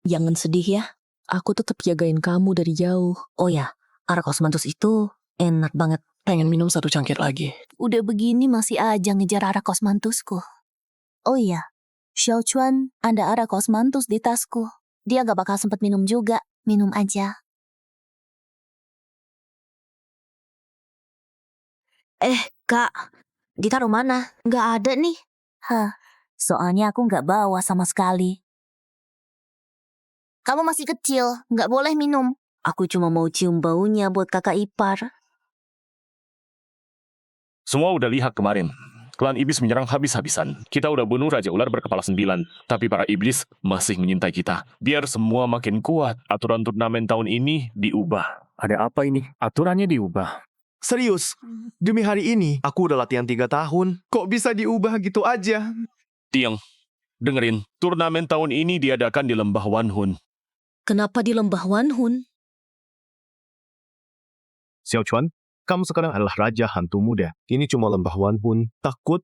jangan sedih ya. Aku tetap jagain kamu dari jauh. Oh ya, arak osmanthus itu enak banget. Pengen minum 1 cangkir lagi. Udah begini masih aja ngejar arak osmanthusku. Oh iya, Xiao Chuan ada arak osmanthus di tasku. Dia gak bakal sempat minum juga. Minum aja. Kak, ditaruh mana? Nggak ada nih. Hah, soalnya aku nggak bawa sama sekali. Kamu masih kecil, nggak boleh minum. Aku cuma mau cium baunya buat kakak ipar. Semua udah lihat kemarin. Klan iblis menyerang habis-habisan. Kita udah bunuh Raja Ular berkepala 9. Tapi para iblis masih menyintai kita. Biar semua makin kuat, aturan turnamen tahun ini diubah. Ada apa ini? Aturannya diubah. Serius, demi hari ini, aku udah latihan 3 tahun. Kok bisa diubah gitu aja? Tiang, dengerin. Turnamen tahun ini diadakan di Lembah Wanhun. Kenapa di Lembah Wanhun? Xiao Chuan, kamu sekarang adalah Raja Hantu Muda. Ini cuma Lembah Wanhun. Takut?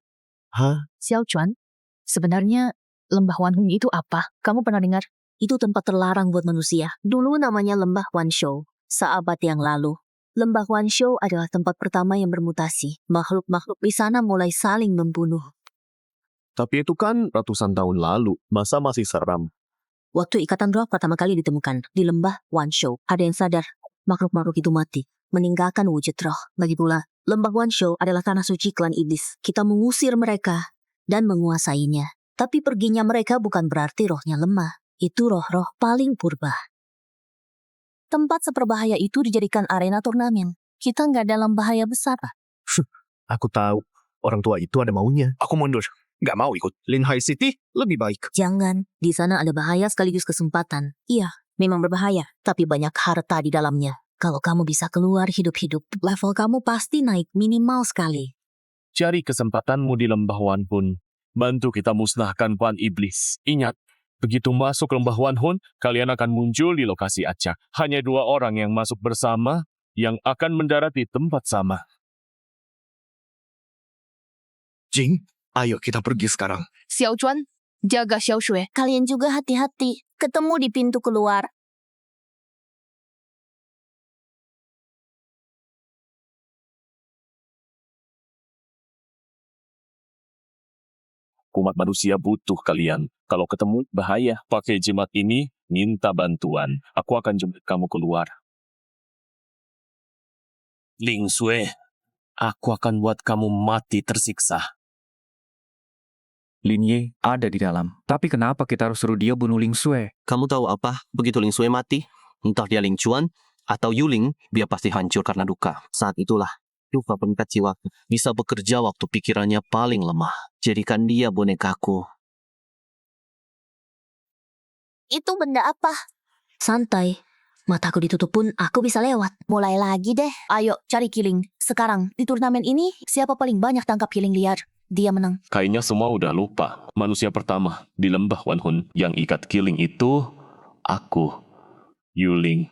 Hah? Xiao Chuan, sebenarnya Lembah Wanhun itu apa? Kamu pernah dengar? Itu tempat terlarang buat manusia. Dulu namanya Lembah Wanshou. Seabad yang lalu. Lembah Wanshou adalah tempat pertama yang bermutasi. Makhluk-makhluk di sana mulai saling membunuh. Tapi itu kan ratusan tahun lalu. Masa masih seram? Waktu ikatan roh pertama kali ditemukan di Lembah Wanshou, ada yang sadar makhluk-makhluk itu mati, meninggalkan wujud roh. Lagi pula, Lembah Wanshou adalah tanah suci klan iblis. Kita mengusir mereka dan menguasainya. Tapi perginya mereka bukan berarti rohnya lemah. Itu roh-roh paling purba. Tempat seperbahaya itu dijadikan arena turnamen. Kita nggak dalam bahaya besar. Aku tahu. Orang tua itu ada maunya. Aku mundur. Nggak mau ikut. Lin Hai City lebih baik. Jangan, di sana ada bahaya sekaligus kesempatan. Iya, memang berbahaya, tapi banyak harta di dalamnya. Kalau kamu bisa keluar hidup-hidup, level kamu pasti naik minimal sekali. Cari kesempatanmu di Lembah Wanhun. Bantu kita musnahkan Klan Iblis. Ingat, begitu masuk Lembah Wanhun, kalian akan muncul di lokasi acak. Hanya 2 orang yang masuk bersama yang akan mendarat di tempat sama. Jing, ayo kita pergi sekarang. Xiao Chuan, jaga Xiao Shui. Kalian juga hati-hati. Ketemu di pintu keluar. Umat manusia butuh kalian. Kalau ketemu, bahaya. Pakai jimat ini, minta bantuan. Aku akan jemput kamu keluar. Ling Sui, aku akan buat kamu mati tersiksa. Lin Ye ada di dalam. Tapi kenapa kita harus suruh dia bunuh Ling Sui? Kamu tahu apa? Begitu Ling Sui mati, entah dia Ling Chuan atau Yuling, dia pasti hancur karena duka. Saat itulah, duka pengikat jiwa bisa bekerja waktu pikirannya paling lemah. Jadikan dia bonekaku. Itu benda apa? Santai. Mataku ditutup pun aku bisa lewat. Mulai lagi deh. Ayo, cari Killing. Sekarang, di turnamen ini, siapa paling banyak tangkap Killing liar? Dia menang. Kayaknya semua udah lupa. Manusia pertama di lembah Wanhun yang ikat Killing itu aku, Yuling.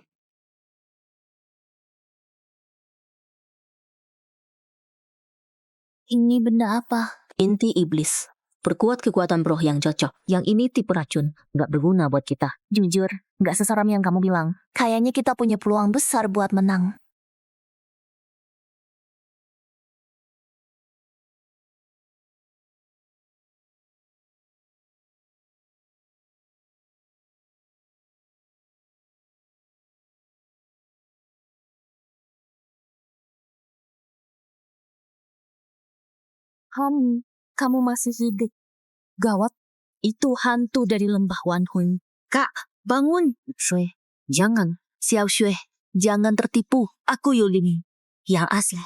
Ini benda apa? Inti iblis. Perkuat kekuatan roh yang cocok. Yang ini tipe racun. Nggak berguna buat kita. Jujur, nggak seseram yang kamu bilang. Kayaknya kita punya peluang besar buat menang. Kamu masih hidup. Gawat, itu hantu dari lembah Wanhun. Kak, bangun. Shui, jangan. Xiao Shui, jangan tertipu. Aku Yuling. Yang asli.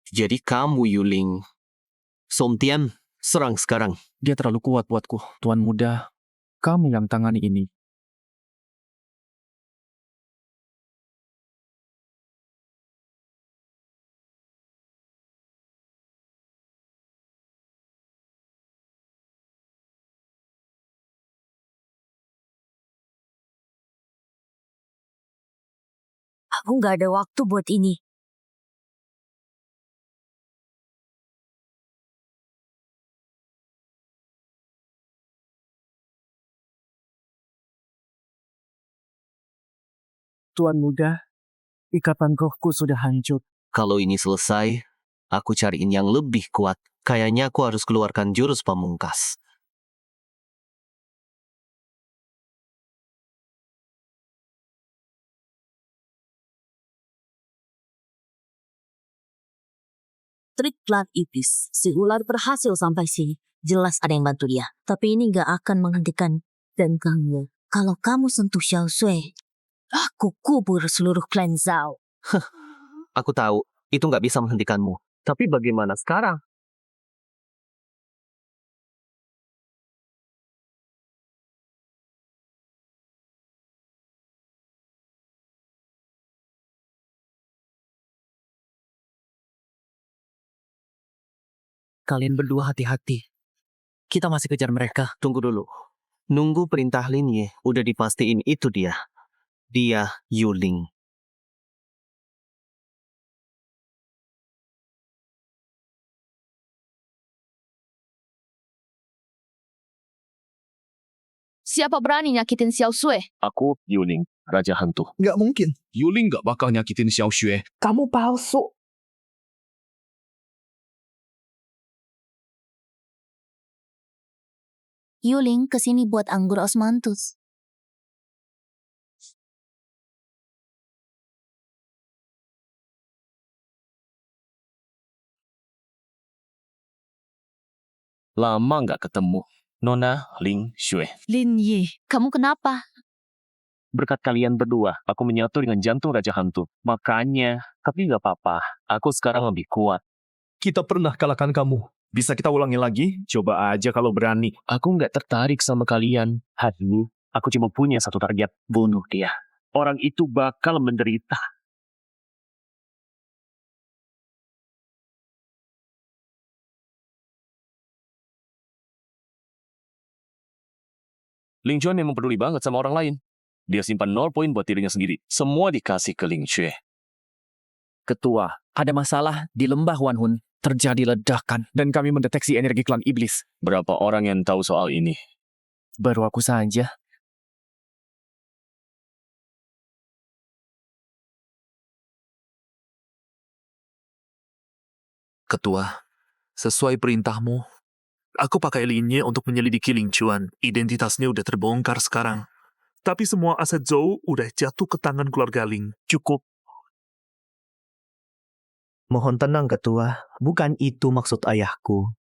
Jadi kamu Yuling. Som Tian, serang sekarang. Dia terlalu kuat buatku. Tuan muda, kamu yang tangani ini. Aku nggak ada waktu buat ini. Tuan muda, ikatan rohku sudah hancur. Kalau ini selesai, aku cariin yang lebih kuat. Kayaknya aku harus keluarkan jurus pamungkas. Trik klan iblis. Si ular berhasil sampai sini. Jelas ada yang bantu dia. Tapi ini nggak akan menghentikan. Dan kamu, kalau kamu sentuh Xiao Shui, aku kubur seluruh klan Zhao. Aku tahu, itu nggak bisa menghentikanmu. Tapi bagaimana sekarang? Kalian berdua hati-hati. Kita masih kejar mereka. Tunggu dulu. Nunggu perintah Lin Ye. Udah dipastiin itu dia. Dia Yuling. Siapa berani nyakitin Xiao Shui? Aku, Yuling, Raja Hantu. Nggak mungkin. Yuling nggak bakal nyakitin Xiao Shui. Kamu palsu. Yuling kesini buat anggur osmanthus. Lama nggak ketemu. Nona Ling Shui. Lin Yi, kamu kenapa? Berkat kalian berdua, aku menyatu dengan jantung Raja Hantu. Makanya, tapi nggak apa-apa. Aku sekarang lebih kuat. Kita pernah kalahkan kamu. Bisa kita ulangi lagi? Coba aja kalau berani. Aku nggak tertarik sama kalian. Hari ini, aku cuma punya satu target. Bunuh dia. Orang itu bakal menderita. Ling Chuan memang peduli banget sama orang lain. Dia simpan 0 poin buat dirinya sendiri. Semua dikasih ke Ling Shui. Ketua, ada masalah di lembah Wanhun. Terjadi ledakan dan kami mendeteksi energi klan iblis. Berapa orang yang tahu soal ini? Baru aku saja. Ketua, sesuai perintahmu, aku pakai Linye untuk menyelidiki Ling Chuan. Identitasnya udah terbongkar sekarang. Tapi semua aset Zhou udah jatuh ke tangan keluarga Ling. Cukup. Mohon tenang, Ketua. Bukan itu maksud ayahku.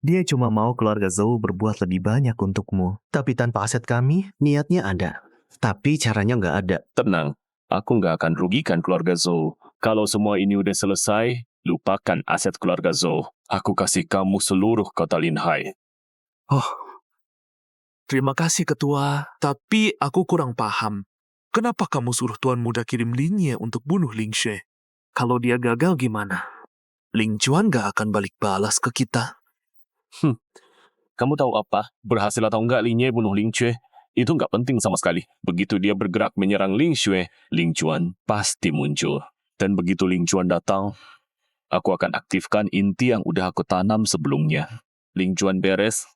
Dia cuma mau keluarga Zhou berbuat lebih banyak untukmu. Tapi tanpa aset kami, niatnya ada. Tapi caranya nggak ada. Tenang, aku nggak akan rugikan keluarga Zhou. Kalau semua ini udah selesai, lupakan aset keluarga Zhou. Aku kasih kamu seluruh kota Linhai. Oh, terima kasih Ketua. Tapi aku kurang paham. Kenapa kamu suruh Tuan Muda kirim Linye untuk bunuh Ling Xue? Kalau dia gagal gimana? Ling Chuan gak akan balik balas ke kita. Kamu tahu apa? Berhasil atau enggak Linye bunuh Ling Xue, itu nggak penting sama sekali. Begitu dia bergerak menyerang Ling Xue, Ling Chuan pasti muncul. Dan begitu Ling Chuan datang, aku akan aktifkan inti yang udah aku tanam sebelumnya. Ling Chuan beres,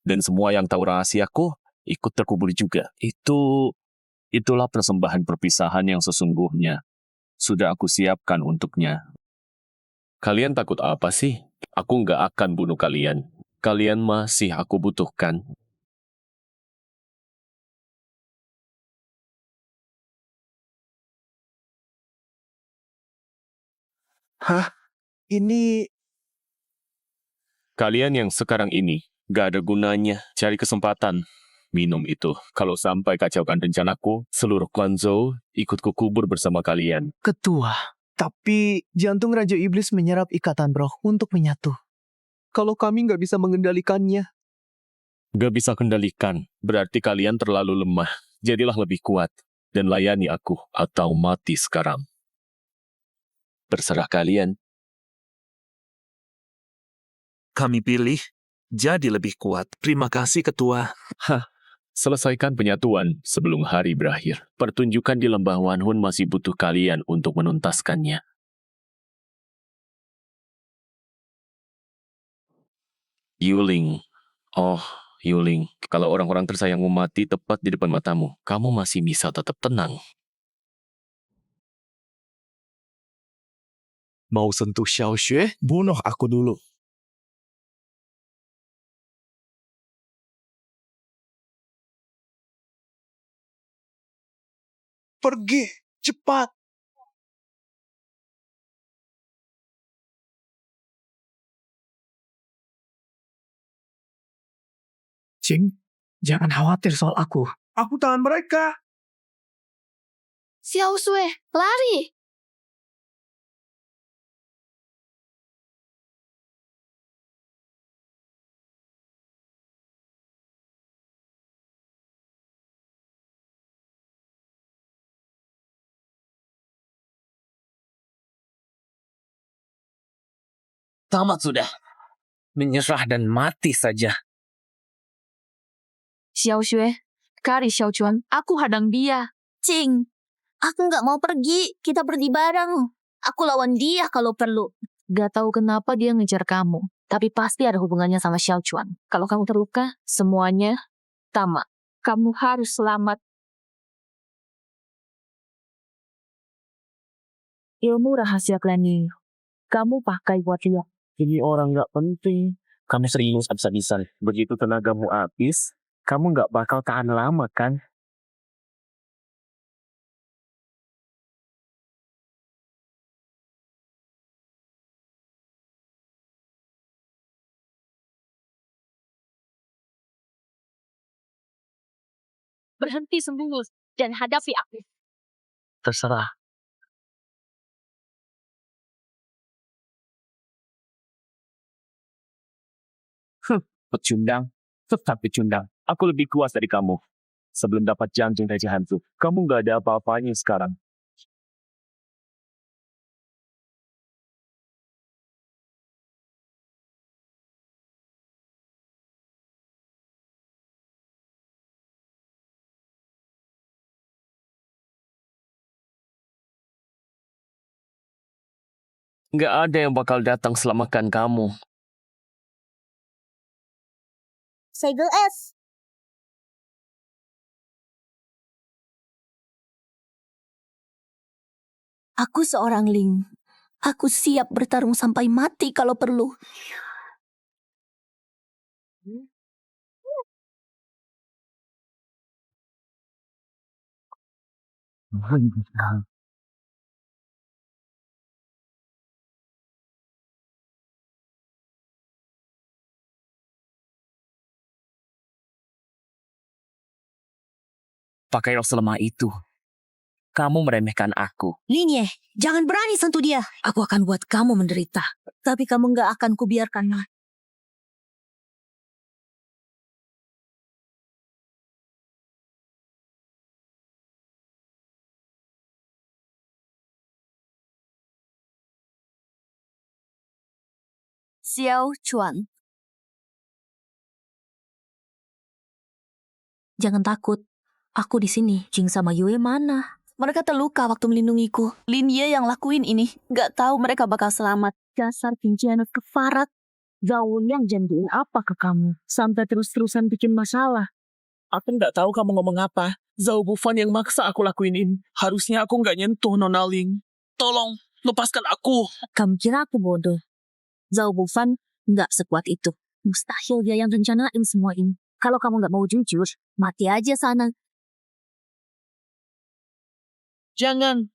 dan semua yang tahu rahasiaku ikut terkubur juga. Itulah persembahan perpisahan yang sesungguhnya. Sudah aku siapkan untuknya. Kalian takut apa sih? Aku nggak akan bunuh kalian. Kalian masih aku butuhkan. Hah? Ini... Kalian yang sekarang ini gak ada gunanya. Cari kesempatan. Minum itu. Kalau sampai kacaukan rencanaku, seluruh klan Zhou ikut kukubur bersama kalian. Ketua, tapi jantung Raja Iblis menyerap ikatan roh untuk menyatu. Kalau kami nggak bisa mengendalikannya. Gak bisa kendalikan. Berarti kalian terlalu lemah. Jadilah lebih kuat. Dan layani aku atau mati sekarang. Terserah kalian. Kami pilih jadi lebih kuat. Terima kasih Ketua. Selesaikan penyatuan sebelum hari berakhir. Pertunjukan di lembah Wanhun masih butuh kalian untuk menuntaskannya. Yuling. Oh, Yuling. Kalau orang-orang tersayangmu mati tepat di depan matamu, kamu masih bisa tetap tenang. Mau sentuh Xiao Xue? Bunuh aku dulu. Pergi, cepat. Cing, jangan khawatir soal aku. Aku tahan mereka. Xiao Xue, lari! Tamat sudah. Menyerah dan mati saja. Xiao Xue, cari Xiao Chuan. Aku hadang dia. Cing, aku nggak mau pergi. Kita pergi bareng. Aku lawan dia kalau perlu. Gak tahu kenapa dia ngejar kamu. Tapi pasti ada hubungannya sama Xiao Chuan. Kalau kamu terluka, semuanya tamat. Kamu harus selamat. Ilmu rahasia klan Yu. Kamu pakai buat lihat. Ini orang nggak penting. Kamu serius habis-habisan. Begitu tenagamu habis, kamu nggak bakal tahan lama kan? Berhenti sembunyi dan hadapi aku. Terserah. Pecundang. Tetap pecundang. Aku lebih kuat dari kamu. Sebelum dapat jantung Raja Hantu, kamu nggak ada apa-apanya sekarang. Nggak ada yang bakal datang selamatkan kamu. segel es. Aku seorang Ling. Aku siap bertarung sampai mati kalau perlu. Pakai rok selemah itu. Kamu meremehkan aku. Linye, jangan berani sentuh dia. Aku akan buat kamu menderita. Tapi kamu nggak akan kubiarkan mati. Xiao Chuan. Jangan takut. Aku di sini. Jing sama Yue mana? Mereka terluka waktu melindungiku. Lin Ye yang lakuin ini. Gak tahu mereka bakal selamat. Dasar pengkhianat kefarat. Zhao yang janjiin apa ke kamu? Sampai terus-terusan bikin masalah. Aku nggak tahu kamu ngomong apa. Zhao Bufan yang maksa aku lakuin ini. Harusnya aku nggak nyentuh Nona Ling. Tolong, lepaskan aku. Kamu kira aku bodoh? Zhao Bufan nggak sekuat itu. Mustahil dia yang rencanain semua ini. Kalau kamu nggak mau jujur, mati aja sana. Jangan,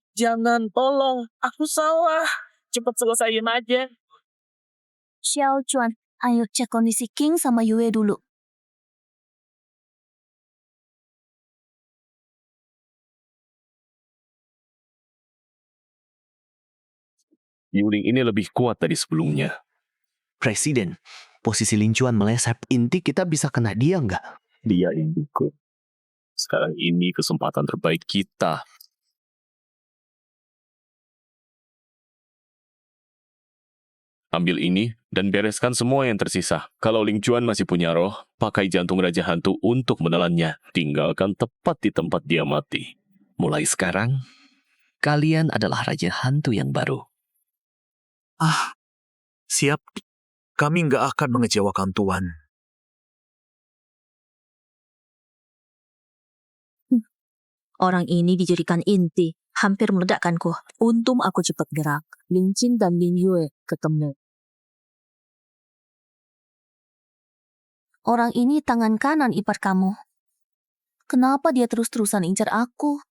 tolong. Aku salah. Cepat selesaiin aja. Xiao Chuan, ayo cek kondisi King sama Yue dulu. Yuling ini lebih kuat dari sebelumnya. Presiden, posisi Ling Chuan meleset. Inti kita bisa kena dia nggak? Dia indigo. Sekarang ini kesempatan terbaik kita. Ambil ini dan bereskan semua yang tersisa. Kalau Ling Chuan masih punya roh, pakai jantung Raja Hantu untuk menelannya. Tinggalkan tepat di tempat dia mati. Mulai sekarang, kalian adalah Raja Hantu yang baru. Siap. Kami nggak akan mengecewakan Tuan. Orang ini dijadikan inti. Hampir meledakkanku. Untung aku cepat gerak. Ling Qin dan Lin Yue ketemu. Orang ini tangan kanan ipar kamu. Kenapa dia terus-terusan incar aku?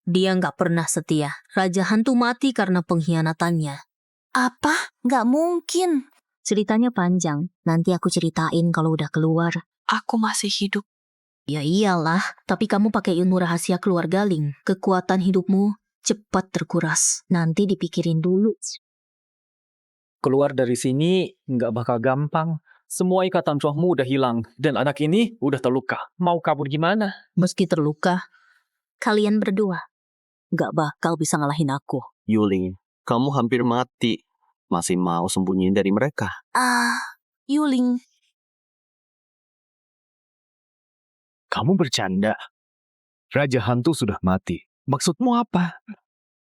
Dia nggak pernah setia. Raja Hantu mati karena pengkhianatannya. Apa? Nggak mungkin. Ceritanya panjang. Nanti aku ceritain kalau udah keluar. Aku masih hidup. Ya iyalah, tapi kamu pakai ilmu rahasia keluarga Ling. Kekuatan hidupmu cepat terkuras. Nanti dipikirin dulu. Keluar dari sini nggak bakal gampang. Semua ikatan rohmu udah hilang. Dan anak ini udah terluka. Mau kabur gimana? Meski terluka, kalian berdua nggak bakal bisa ngalahin aku. Yuling, kamu hampir mati. Masih mau sembunyiin dari mereka? Yuling. Kamu bercanda. Raja Hantu sudah mati. Maksudmu apa?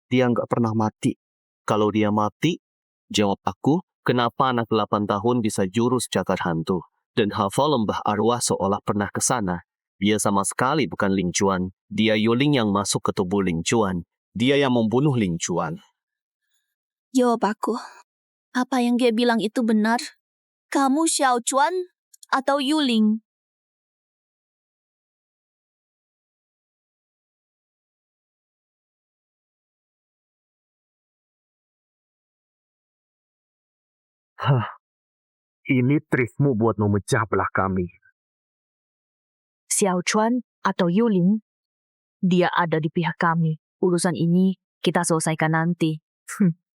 Dia nggak pernah mati. Kalau dia mati, jawab aku, kenapa anak 8 tahun bisa jurus cakar hantu dan hafal lembah arwah seolah pernah ke sana? Dia sama sekali bukan Ling Chuan. Dia Yuling yang masuk ke tubuh Ling Chuan. Dia yang membunuh Ling Chuan. Jawab aku. Apa yang dia bilang itu benar? Kamu Xiao Chuan atau Yuling? Ini trikmu buat memecah belah kami. Xiao Chuan atau Yuling, dia ada di pihak kami. Urusan ini kita selesaikan nanti.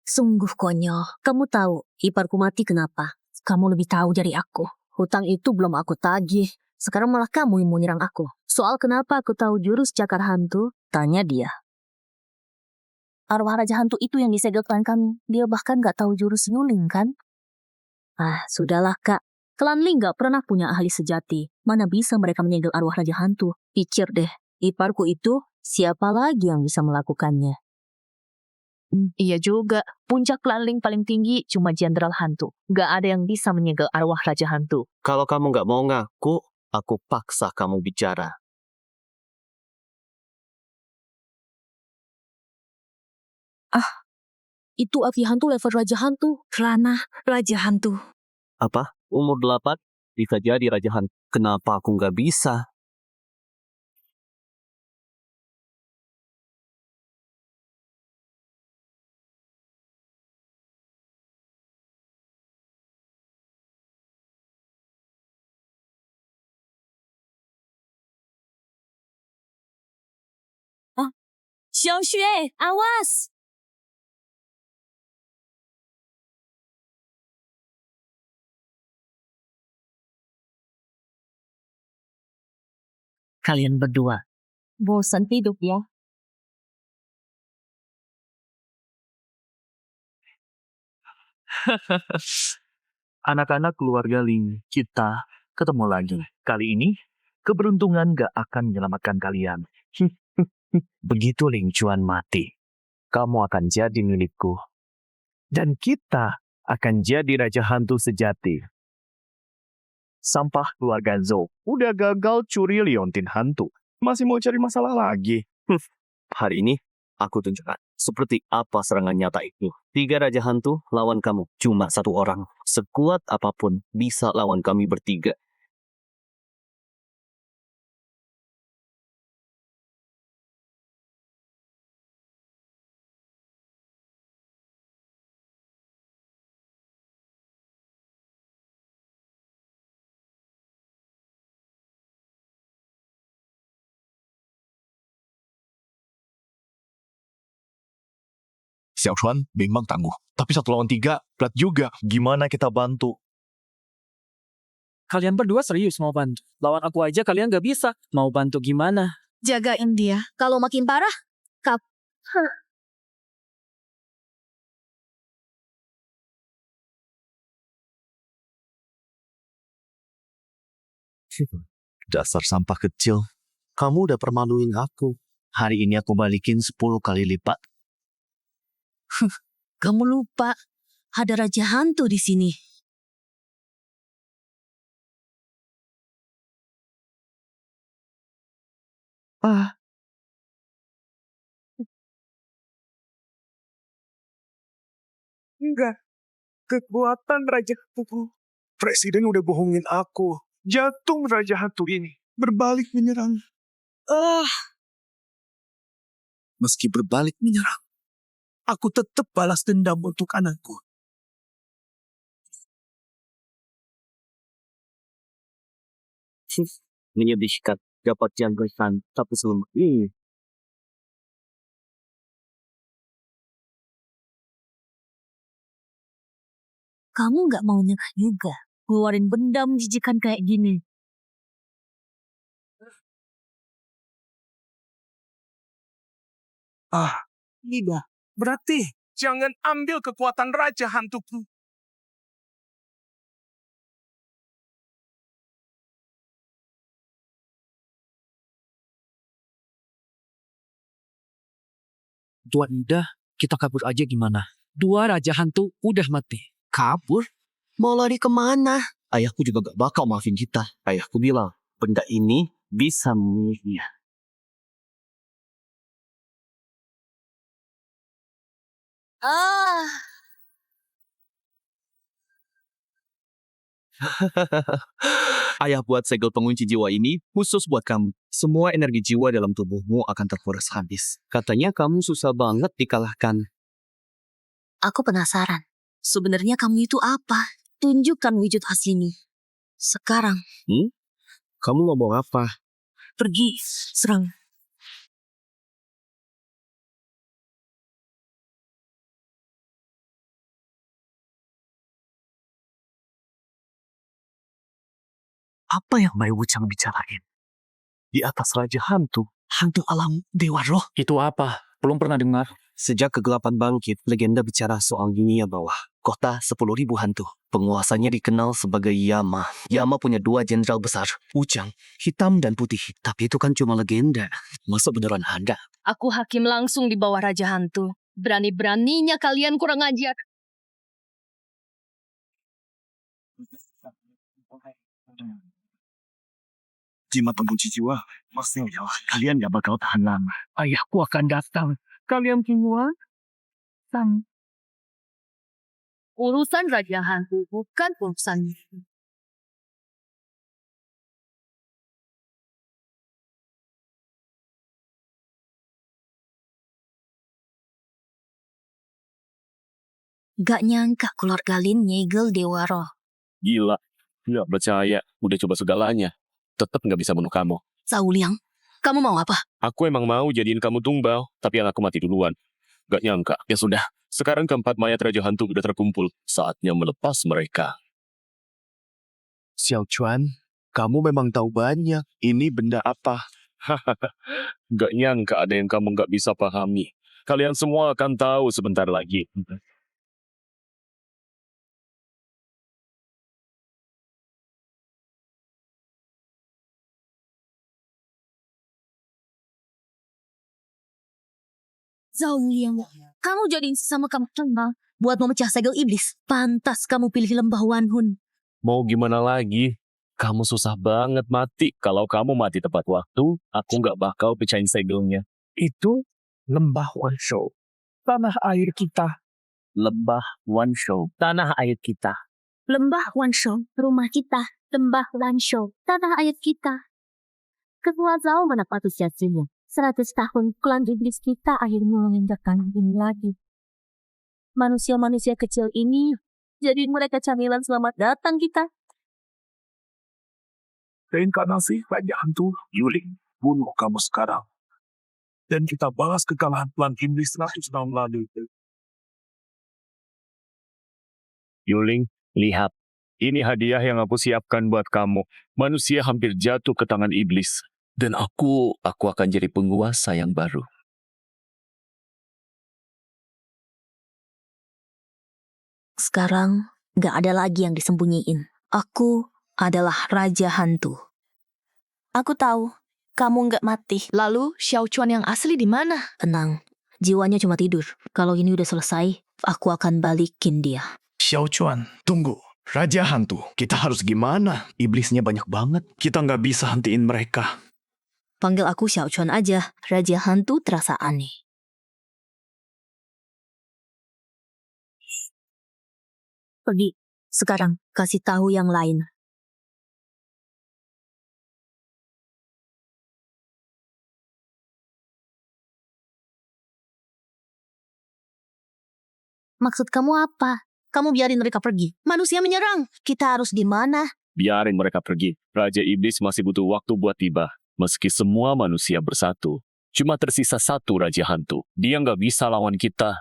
Sungguh konyol. Kamu tahu iparku mati kenapa? Kamu lebih tahu dari aku. Hutang itu belum aku tagih. Sekarang malah kamu yang mau nyerang aku. Soal kenapa aku tahu jurus cakar hantu, tanya dia. Arwah Raja Hantu itu yang disegel klan kami. Dia bahkan gak tahu jurus Yuling kan? Sudahlah kak. Klan Ling gak pernah punya ahli sejati. Mana bisa mereka menyegel arwah Raja Hantu? Pikir deh, iparku itu siapa lagi yang bisa melakukannya? Iya juga. Puncak Klanling paling tinggi cuma Jenderal Hantu. Gak ada yang bisa menyegel arwah Raja Hantu. Kalau kamu nggak mau ngaku, aku paksa kamu bicara. Itu api hantu level Raja Hantu. Kelana Raja Hantu. Apa? Umur 8? Bisa jadi Raja Hantu. Kenapa aku nggak bisa? Xiaoxue, awas! Kalian berdua. Bosan hidup ya. Anak-anak keluarga Ling, kita ketemu lagi. Kali ini, keberuntungan gak akan menyelamatkan kalian. Begitu Ling Chuan mati, kamu akan jadi milikku. Dan kita akan jadi Raja Hantu sejati. Sampah keluarga Zhou udah gagal curi liontin hantu. Masih mau cari masalah lagi. Hari ini, aku tunjukkan seperti apa serangan nyata itu. 3 Raja Hantu lawan kamu. Cuma 1 orang. Sekuat apapun bisa lawan kami bertiga. Xiaochuan memang tangguh. Tapi 1 lawan 3, berat juga. Gimana kita bantu? Kalian berdua serius mau bantu? Lawan aku aja kalian gak bisa. Mau bantu gimana? Jagain dia. Kalau makin parah, Dasar sampah kecil. Kamu udah permaluin aku. Hari ini aku balikin 10 kali lipat. kamu lupa. Ada Raja Hantu di sini. Enggak. Kekuatan Raja Hantu. Presiden udah bohongin aku. Jantung Raja Hantu ini berbalik menyerang. Meski berbalik menyerang, aku tetap balas dendam untuk anakku. Menyedihkan. Dapat jangkauan, tapi selama ini. Kamu nggak mau nyerah juga. Keluarin benda menjijikan kayak gini. Tidak. Berarti jangan ambil kekuatan Raja Hantuku. Tuan udah, kita kabur aja gimana? 2 Raja Hantu udah mati. Kabur? Mau lari kemana? Ayahku juga gak bakal maafin kita. Ayahku bilang, benda ini bisa memilihnya. Ayah buat segel pengunci jiwa ini khusus buat kamu. Semua energi jiwa dalam tubuhmu akan terkuras habis. Katanya kamu susah banget dikalahkan. Aku penasaran. Sebenarnya kamu itu apa? Tunjukkan wujud aslimu. Sekarang. Kamu ngomong apa? Pergi, serang. Apa yang Mai Wuchang bicarain? Di atas Raja Hantu, hantu alam Dewa Roh. Itu apa? Belum pernah dengar. Sejak kegelapan bangkit, legenda bicara soal dunia bawah. Kota 10.000 hantu. Penguasanya dikenal sebagai Yama. Yama punya 2 jenderal besar, Wuchang, hitam dan putih. Tapi itu kan cuma legenda. Masa beneran ada? Aku hakim langsung di bawah Raja Hantu. Berani-beraninya kalian kurang ajar. Jimat pengunci jiwa, maksudnya kalian gak bakal tahan lama. Ayahku akan datang. Kalian semua Urusan Raja Hantu bukan urusan. Gak nyangka keluarga Lin nyegel Dewa Roh. Gila. Nggak percaya. Udah coba segalanya. Tetap nggak bisa bunuh kamu. Zhao Liang, kamu mau apa? Aku emang mau jadiin kamu tumbal, tapi anakku mati duluan. Gak nyangka. Ya sudah. Sekarang keempat mayat Raja Hantu udah terkumpul. Saatnya melepas mereka. Xiao Chuan, kamu memang tahu banyak. Ini benda apa? Gak nyangka ada yang kamu gak bisa pahami. Kalian semua akan tahu sebentar lagi. Zhao Liang, kamu jadiin sesama kamu kenal buat memecah segel iblis. Pantas kamu pilih lembah Wanhun. Mau gimana lagi? Kamu susah banget mati. Kalau kamu mati tepat waktu, aku gak bakal pecahin segelnya. itu lembah Wanshou. Tanah air kita. Lembah Wanshou. Tanah air kita. Lembah Wanshou, rumah kita. Lembah Wanshou, tanah air kita. Ketua Zhao mana patut jatuhnya. 100 tahun klan iblis kita akhirnya menginjakkan ini lagi. Manusia-manusia kecil ini, jadi mereka camilan selamat datang kita. Reinkarnasi Raja Hantu Yuling, bunuh kamu sekarang. Dan kita balas kekalahan klan iblis 100 tahun lalu. Yuling, lihat. Ini hadiah yang aku siapkan buat kamu. Manusia hampir jatuh ke tangan iblis. Dan aku akan jadi penguasa yang baru. Sekarang gak ada lagi yang disembunyiin. Aku adalah Raja Hantu. Aku tahu, kamu nggak mati. Lalu, Xiao Chuan yang asli di mana? Tenang, jiwanya cuma tidur. Kalau ini udah selesai, aku akan balikin dia. Xiao Chuan, tunggu. Raja Hantu, kita harus gimana? Iblisnya banyak banget. Kita nggak bisa hentiin mereka. Panggil aku Xiao Chuan aja. Raja Hantu terasa aneh. Pergi. Sekarang, kasih tahu yang lain. Maksud kamu apa? Kamu biarin mereka pergi. Manusia menyerang. Kita harus di mana? Biarin mereka pergi. Raja Iblis masih butuh waktu buat tiba. Meski semua manusia bersatu, cuma tersisa satu Raja Hantu. Dia nggak bisa lawan kita.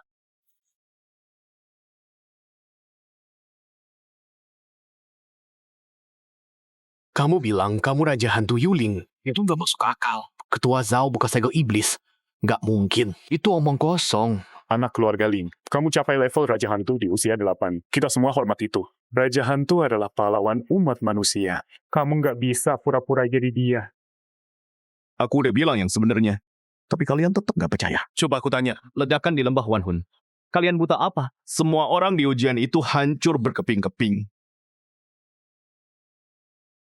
Kamu bilang kamu Raja Hantu Yuling. Itu nggak masuk akal. Ketua Zhao buka segel iblis. Nggak mungkin. Itu omong kosong. Anak keluarga Ling, kamu capai level Raja Hantu di usia 8. Kita semua hormat itu. Raja Hantu adalah pahlawan umat manusia. Kamu nggak bisa pura-pura jadi dia. Aku udah bilang yang sebenarnya. Tapi kalian tetap nggak percaya. Coba aku tanya, ledakan di lembah Wanhun. Kalian buta apa? Semua orang di ujian itu hancur berkeping-keping.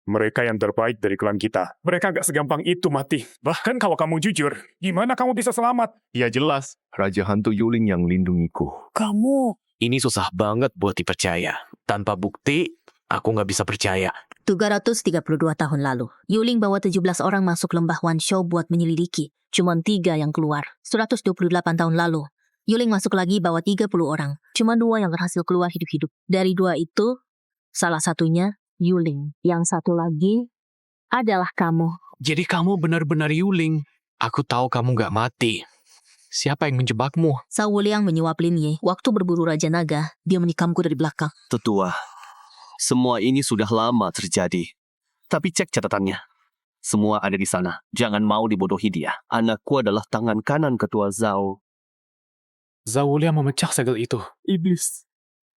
Mereka yang terbaik dari klan kita. Mereka nggak segampang itu mati. Bahkan kalau kamu jujur, gimana kamu bisa selamat? Ya jelas, Raja Hantu Yuling yang lindungiku. Kamu... Ini susah banget buat dipercaya. Tanpa bukti, aku nggak bisa percaya. 332 tahun lalu, Yuling bawa 17 orang masuk lembah Wanshou buat menyelidiki. Cuman 3 yang keluar. 128 tahun lalu, Yuling masuk lagi bawa 30 orang. Cuma 2 yang berhasil keluar hidup-hidup. Dari 2 itu, salah satunya Yuling. Yang satu lagi adalah kamu. Jadi kamu benar-benar Yuling. Aku tahu kamu nggak mati. Siapa yang menjebakmu? Zhao Liang menyuap Lin Ye. Waktu berburu Raja Naga, dia menikamku dari belakang. Tetua, semua ini sudah lama terjadi. Tapi cek catatannya. Semua ada di sana. Jangan mau dibodohi dia. Anakku adalah tangan kanan Ketua Zhao. Zhao Liang memecah segel itu. Iblis.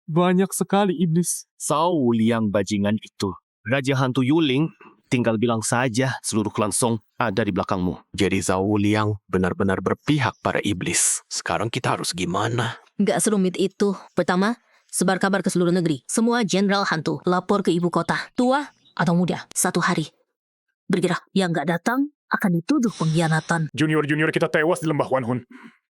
Banyak sekali iblis. Zhao Liang bajingan itu. Raja Hantu Yuling Tinggal bilang saja seluruh klan Song ada di belakangmu. Jadi Zhao Liang benar-benar berpihak pada iblis. Sekarang kita harus gimana? Gak serumit itu. Pertama, sebar kabar ke seluruh negeri. Semua jenderal hantu lapor ke ibu kota. Tua atau muda, 1 hari. Bergerak. Yang gak datang akan dituduh pengkhianatan. Junior-junior kita tewas di lembah Wanhun.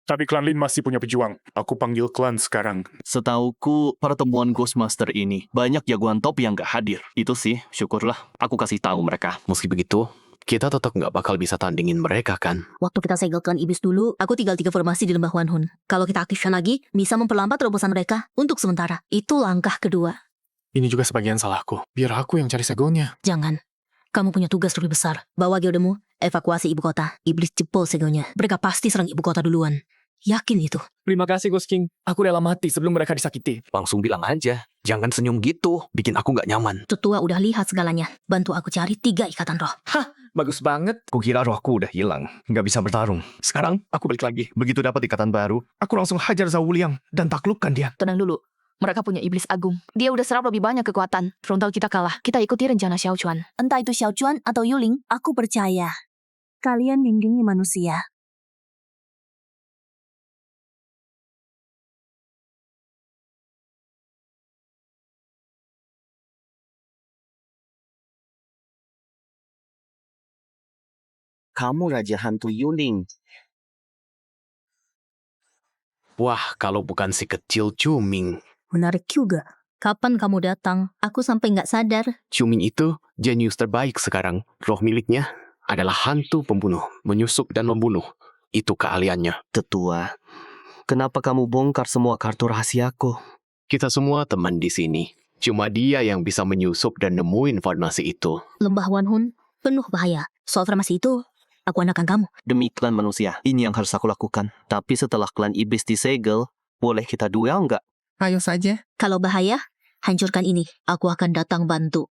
Tapi klan Lin masih punya pejuang. Aku panggil klan sekarang. Setauku, pertemuan Ghostmaster ini banyak jagoan top yang gak hadir. Itu sih, syukurlah. Aku kasih tahu mereka. Meski begitu, kita tetap nggak bakal bisa tandingin mereka kan? Waktu kita segel klan iblis dulu, aku tinggal 3 formasi di lembah Wanhun. Kalau kita aktifkan lagi, bisa memperlambat terobosan mereka untuk sementara. Itu langkah kedua. Ini juga sebagian salahku. Biar aku yang cari segelnya. Jangan. Kamu punya tugas lebih besar. Bawa geodemu, evakuasi ibu kota. Iblis jebol segelnya. Mereka pasti serang ibu kota duluan. Yakin itu. Terima kasih Ghost King. Aku rela mati sebelum mereka disakiti. Langsung bilang aja. Jangan senyum gitu. Bikin aku nggak nyaman. Tetua udah lihat segalanya. Bantu aku cari 3 ikatan roh. Hah, bagus banget. Kukira rohku udah hilang, nggak bisa bertarung. Sekarang aku balik lagi. Begitu dapat ikatan baru, aku langsung hajar Zhao Liang dan taklukkan dia. Tenang dulu. Mereka punya iblis agung. Dia udah serap lebih banyak kekuatan. Frontal kita kalah. Kita ikuti rencana Xiao Chuan. Entah itu Xiao Chuan atau Yuling, aku percaya. Kalian lindungi manusia. Kamu Raja Hantu Yuling. Wah, kalau bukan si kecil Cuming. Menarik juga. Kapan kamu datang? Aku sampai nggak sadar. Cuming itu jenius terbaik sekarang. Roh miliknya adalah hantu pembunuh. Menyusup dan membunuh. Itu keahliannya. Tetua, kenapa kamu bongkar semua kartu rahasiaku? Kita semua teman di sini. Cuma dia yang bisa menyusup dan nemuin informasi itu. Lembah Wanhun penuh bahaya. Soal farmasi itu, aku anakan kamu. Demi klan manusia, ini yang harus aku lakukan. Tapi setelah klan iblis disegel, boleh kita duel nggak? Ayo saja. Kalau bahaya, hancurkan ini. Aku akan datang bantu.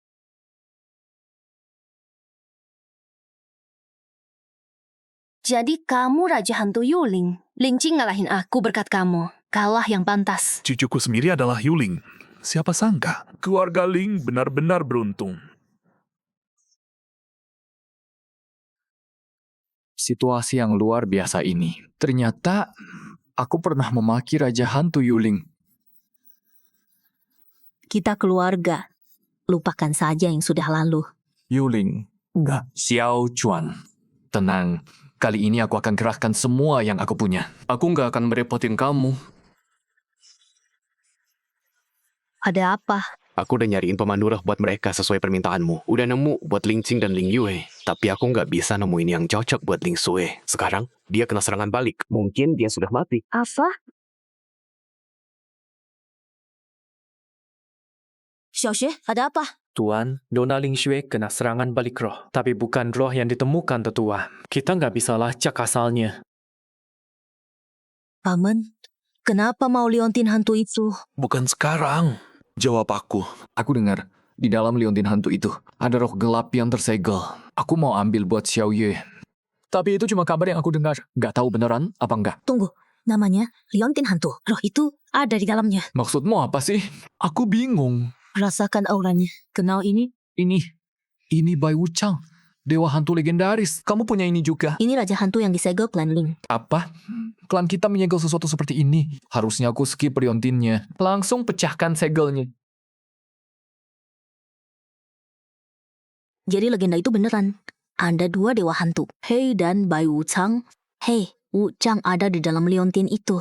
Jadi kamu Raja Hantu Yuling. Ling Qing ngalahin aku berkat kamu. Kalah yang pantas. Cucuku sendiri adalah Yuling. Siapa sangka, keluarga Ling benar-benar beruntung. Situasi yang luar biasa ini. Ternyata, aku pernah memaki Raja Hantu Yuling. Kita keluarga. Lupakan saja yang sudah lalu. Yuling, enggak. Xiao Chuan. Tenang, kali ini aku akan kerahkan semua yang aku punya. Aku nggak akan merepotin kamu. Ada apa? Aku udah nyariin pemandu roh buat mereka sesuai permintaanmu. Udah nemu buat Ling Qing dan Ling Yue. Tapi aku nggak bisa nemuin yang cocok buat Ling Sui. Sekarang, dia kena serangan balik. Mungkin dia sudah mati. Apa? Xiaoxue, ada apa? Tuan, Nona Ling Xue kena serangan balik roh. Tapi bukan roh yang ditemukan tetua. Kita nggak bisa lacak asalnya. Paman, kenapa mau liontin hantu itu? Bukan sekarang. Jawab aku. Aku dengar, di dalam liontin hantu itu, ada roh gelap yang tersegel. Aku mau ambil buat Xiao Yue. Tapi itu cuma kabar yang aku dengar. Nggak tahu beneran apa enggak. Tunggu, namanya liontin hantu. Roh itu ada di dalamnya. Maksudmu apa sih? Aku bingung. Rasakan auranya. Kenal ini? Ini Bai Wuchang. Dewa hantu legendaris. Kamu punya ini juga. Ini Raja Hantu yang disegel klan Ling. Apa? Klan kita menyegel sesuatu seperti ini. Harusnya aku skip liontinnya. Langsung pecahkan segelnya. Jadi legenda itu beneran. Ada 2 dewa hantu. Hei dan Bai Wuchang. Hei, Wuchang ada di dalam liontin itu.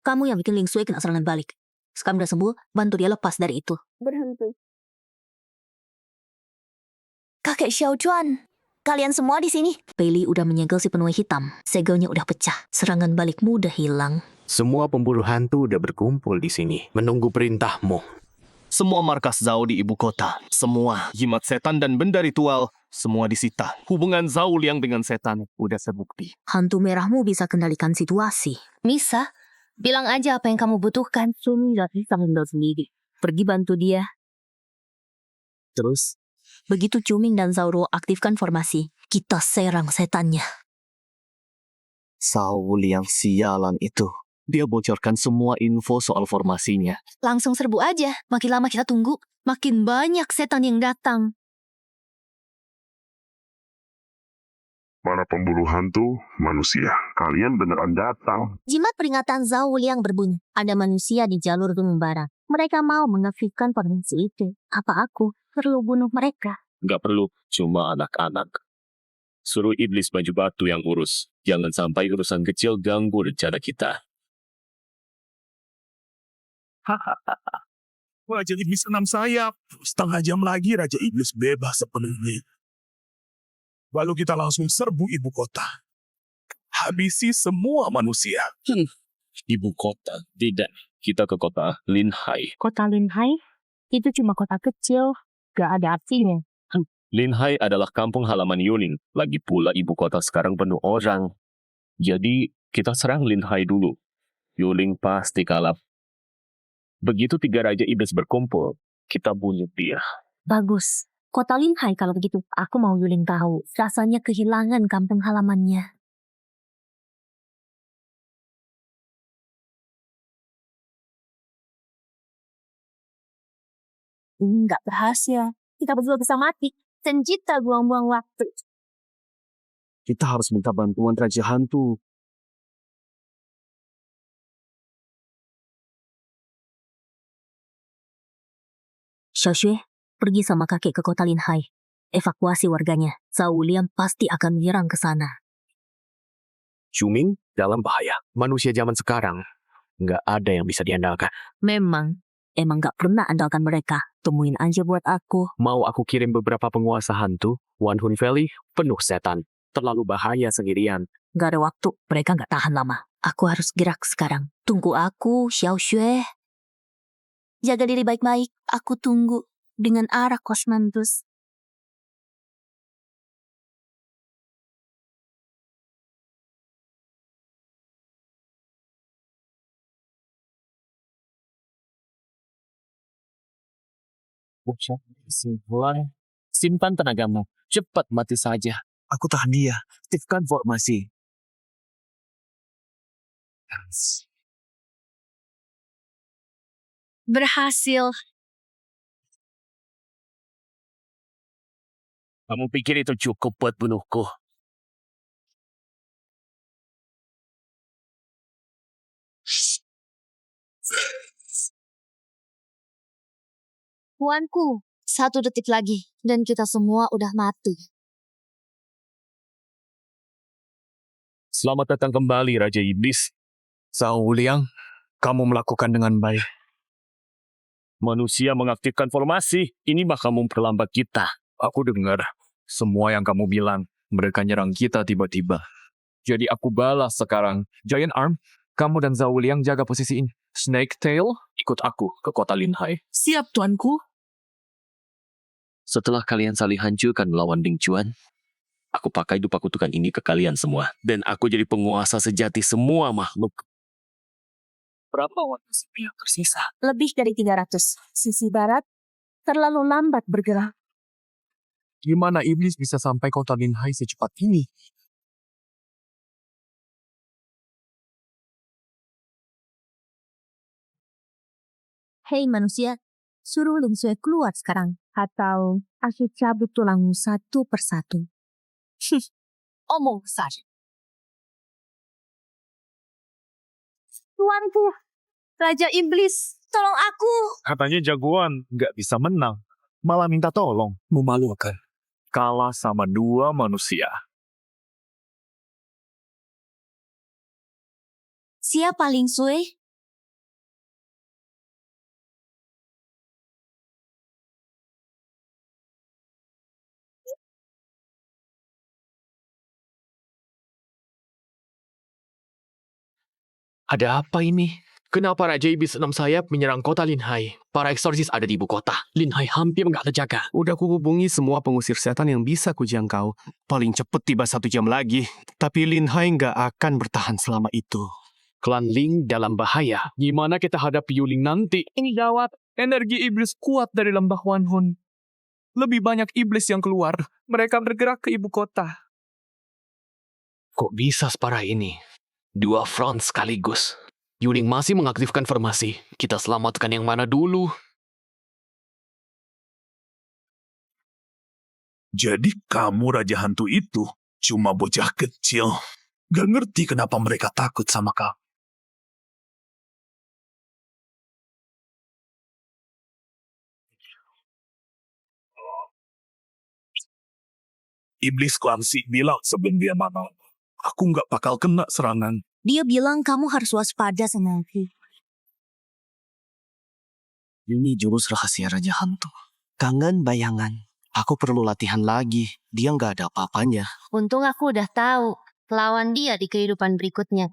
Kamu yang bikin Ling Sui kena serangan balik. Sekarang udah sembuh, bantu dia lepas dari itu. Berhenti. Kakek Xiao Chuan, kalian semua di sini. Pei Li udah menyegel si penuai hitam. Segelnya udah pecah. Serangan balikmu udah hilang. Semua pemburu hantu udah berkumpul di sini, menunggu perintahmu. Semua markas Zhao di ibu kota. Semua jimat setan dan benda ritual. Semua disita. Hubungan Zhao Liang dengan setan udah terbukti. Hantu merahmu bisa kendalikan situasi. Misa, bilang aja apa yang kamu butuhkan. Sumi gak bisa handle sendiri. Pergi bantu dia. Terus, Begitu Cuming dan Zauro aktifkan formasi, kita serang setannya. Saul yang sialan itu. Dia bocorkan semua info soal formasinya. Langsung serbu aja. Makin lama kita tunggu, makin banyak setan yang datang. Para pemburu hantu, manusia, kalian beneran datang. Jimat peringatan Zhao yang berbunyi. Ada manusia di jalur gunung bara. Mereka mau mengaktifkan formasi itu. Apa aku perlu bunuh mereka? Nggak perlu, cuma anak-anak. Suruh iblis baju batu yang urus. Jangan sampai urusan kecil ganggu rencana kita. Hahaha. Raja Iblis 6 sayap. Setengah jam lagi Raja Iblis bebas sepenuhnya. Lalu kita langsung serbu ibu kota. Habisi semua manusia. Ibu kota, tidak. Kita ke kota Linhai. Kota Linhai? Itu cuma kota kecil. Gak ada artinya. Linhai adalah kampung halaman Yuling. Lagi pula ibu kota sekarang penuh orang. Jadi, kita serang Linhai dulu. Yuling pasti kalah. Begitu 3 Raja Iblis berkumpul, kita bunuh dia. Bagus. Kota Linhai kalau begitu. Aku mau Yuling tahu. Rasanya kehilangan kampung halamannya. Nggak berhasil. Kita berdua bisa mati. Senjita buang-buang waktu. Kita harus minta bantuan Raja Hantu. Xiaoxue, pergi sama kakek ke kota Linhai. Evakuasi warganya. Zhao Liang pasti akan menyerang ke sana. Cuming dalam bahaya. Manusia zaman sekarang nggak ada yang bisa diandalkan. Emang gak pernah andalkan mereka. Temuin aja buat aku. Mau aku kirim beberapa penguasa hantu, Wanhun Valley penuh setan. Terlalu bahaya sendirian. Gak ada waktu, mereka gak tahan lama. Aku harus gerak sekarang. Tunggu aku, Xiaoxue. Jaga diri baik-baik. Aku tunggu dengan arah Kosmantus. Simpan tenagamu. Cepat mati saja. Aku tahan dia. Aktifkan formasi. Berhasil. Kamu pikir itu cukup buat bunuhku? Tuanku, 1 detik lagi. Dan kita semua udah mati. Selamat datang kembali, Raja Iblis. Zhao Liang, kamu melakukan dengan baik. Manusia mengaktifkan formasi. Ini bakal memperlambat kita. Aku dengar semua yang kamu bilang. Mereka nyerang kita tiba-tiba. Jadi aku balas sekarang. Giant Arm, kamu dan Zhao Liang jaga posisi ini. Snake Tail, ikut aku ke kota Linhai. Siap, tuanku. Setelah kalian saling hancurkan melawan Ding Chuan, aku pakai dupa kutukan ini ke kalian semua. Dan aku jadi penguasa sejati semua makhluk. Berapa waktu sipil yang tersisa? Lebih dari 300. Sisi barat terlalu lambat bergerak. Gimana iblis bisa sampai kota Linhai secepat ini? Hei manusia, suruh Ling Sui keluar sekarang. Atau aku cabut tulangmu satu persatu. Omong saja. Tuanku, Raja Iblis, tolong aku. Katanya jagoan, nggak bisa menang. Malah minta tolong. Memalukan. Kalah sama 2 manusia. Siapa Ling Sui? Ada apa ini? Kenapa Raja Iblis 6 sayap menyerang kota Linhai? Para eksorsis ada di ibu kota. Linhai hampir nggak terjaga. Udah kuhubungi semua pengusir setan yang bisa kujangkau. Paling cepet tiba 1 jam lagi. Tapi Linhai nggak akan bertahan selama itu. Klan Ling dalam bahaya. Gimana kita hadapi Yuling nanti? Ini gawat. Energi iblis kuat dari lembah Wanhun. Lebih banyak iblis yang keluar. Mereka bergerak ke ibu kota. Kok bisa separah ini? 2 front sekaligus. Yuling masih mengaktifkan formasi. Kita selamatkan yang mana dulu? Jadi kamu Raja Hantu itu cuma bocah kecil. Gak ngerti kenapa mereka takut sama kamu. Iblis Klamsi bilang sebelum dia mana, aku nggak bakal kena serangan. Dia bilang kamu harus waspada sama aku. Ini jurus rahasia Raja Hantu. Kangen bayangan. Aku perlu latihan lagi. Dia nggak ada apa-apanya. Untung aku udah tahu lawan dia di kehidupan berikutnya.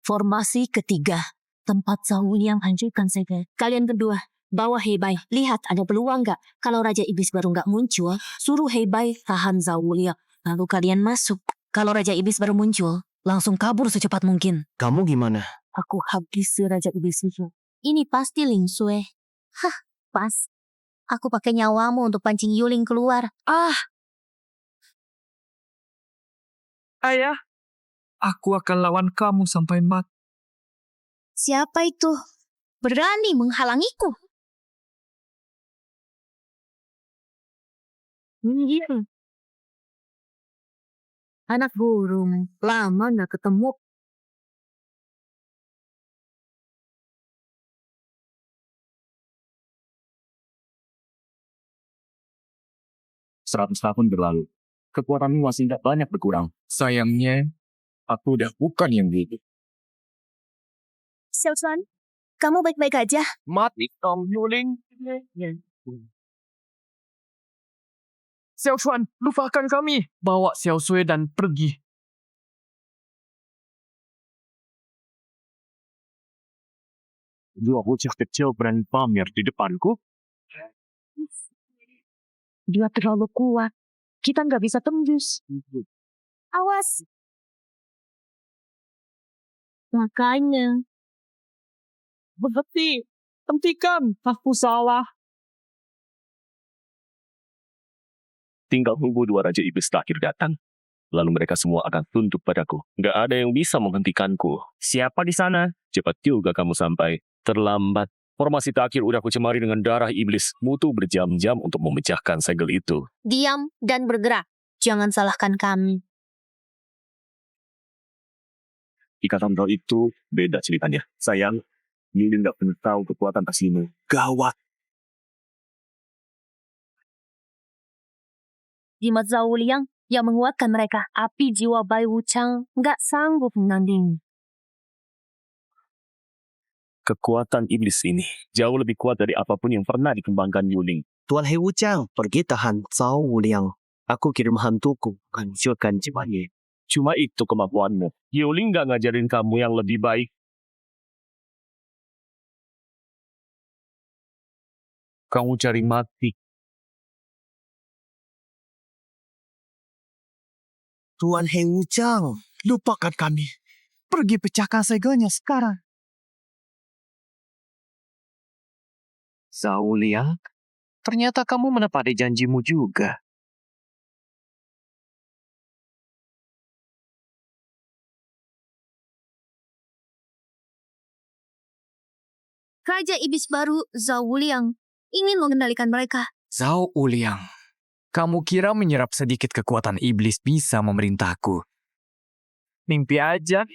Formasi ketiga. Tempat Zaul yang hancurkan segel. Kalian berdua, bawa Heibai. Lihat ada peluang nggak? Kalau Raja Iblis baru nggak muncul, suruh Heibai tahan Zaul ya. Lalu kalian masuk. Kalau Raja Iblis baru muncul, langsung kabur secepat mungkin. Kamu gimana? Aku habis Raja Iblis itu. Ini pasti Ling Sui. Hah, pas. Aku pakai nyawamu untuk pancing Yuling keluar. Ayah, aku akan lawan kamu sampai mati. Siapa itu? Berani menghalangiku? Anak burung, lama nggak ketemu. Tahun berlalu. Kekuatanmu masih tidak banyak berkurang. Sayangnya, aku udah bukan yang dulu. Xiao Chuan, kamu baik-baik aja? Mati Tom Yuling. Xiao Chuan, lupakan kami. Bawa Xiao Sui dan pergi. Dua bocah kecil berani pamer di depanku. Dia terlalu kuat. Kita nggak bisa tembus. Awas. Makanya. Hentikan. Aku salah. Tinggal tunggu 2 Raja Iblis terakhir datang. Lalu mereka semua akan tunduk padaku. Nggak ada yang bisa menghentikanku. Siapa di sana? Cepat juga kamu sampai. Terlambat. Formasi terakhir udah kucemari dengan darah iblis. Mutu berjam-jam untuk memecahkan segel itu. Diam dan bergerak. Jangan salahkan kami. Ikatan roh itu beda ceritanya. Sayang, Yuling nggak pernah tahu kekuatan Tasino. Gawat. Jimat Zaul yang menguatkan mereka. Api jiwa Bai Wuchang nggak sanggup menandingi. Kekuatan iblis ini jauh lebih kuat dari apapun yang pernah dikembangkan Yuling. Tuan Hei Wuchang, pergi tahan Zhao Wuliang. Aku kirim hantuku hancurkan jiwanya. Cuma itu kemampuanmu. Yuling nggak ngajarin kamu yang lebih baik. Kamu cari mati. Tuan Hei Wuchang, lupakan kami. Pergi pecahkan segelnya sekarang. Zhao Liang, ternyata kamu menepati janjimu juga. Raja Iblis baru, Zhao Wuliang, ingin mengendalikan mereka. Zhao Wuliang, kamu kira menyerap sedikit kekuatan iblis bisa memerintahku? Mimpi aja.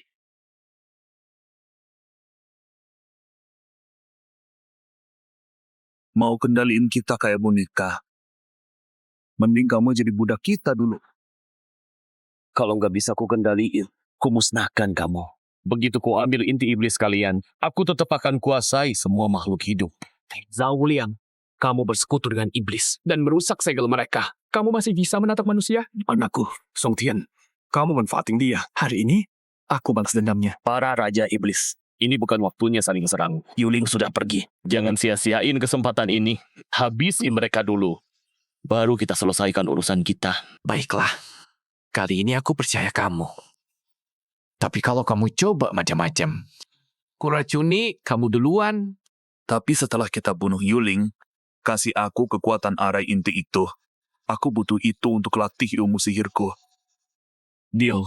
Mau kendaliin kita kayak boneka. Mending kamu jadi budak kita dulu. Kalau nggak bisa ku kendaliin, ku musnahkan kamu. Begitu ku ambil inti iblis kalian, aku tetap akan kuasai semua makhluk hidup. Zhao Wuliang, kamu bersekutu dengan iblis dan merusak segel mereka. Kamu masih bisa menatap manusia? Anakku, Song Tian, kamu manfaatin dia. Hari ini, aku balas dendamnya. Para Raja Iblis, ini bukan waktunya saling serang. Yuling sudah pergi. Jangan sia-siain kesempatan ini. Habisi mereka dulu. Baru kita selesaikan urusan kita. Baiklah, kali ini aku percaya kamu. Tapi kalau kamu coba macam-macam, kuracuni kamu duluan. Tapi setelah kita bunuh Yuling, Kasih aku kekuatan arai inti itu. Aku butuh itu untuk latih ilmu sihirku. Deal.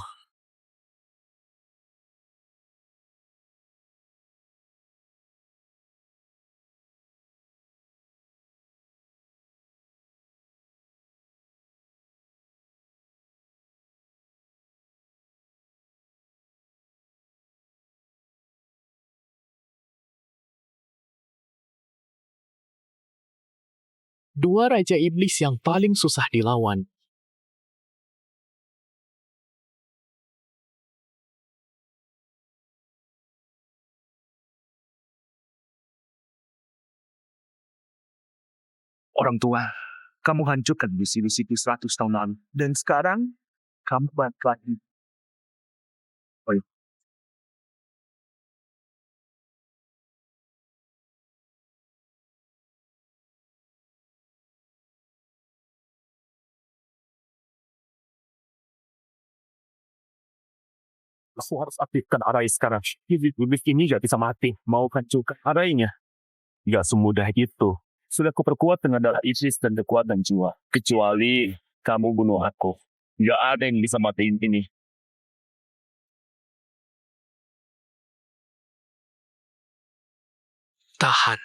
Dua Raja Iblis yang paling susah dilawan. Orang tua, kamu hancurkan misi-misiku 100 tahun lalu. Dan sekarang, kamu balik lagi. Oh, iya. Aku harus aktifkan arai sekarang. Iblis ini gak bisa mati. Mau hancurkan arainya. Gak semudah itu. Sudah kuperkuat dengan darah iblis dan kekuatan jiwa. Kecuali kamu bunuh aku. Gak ada yang bisa matiin ini. Tahan.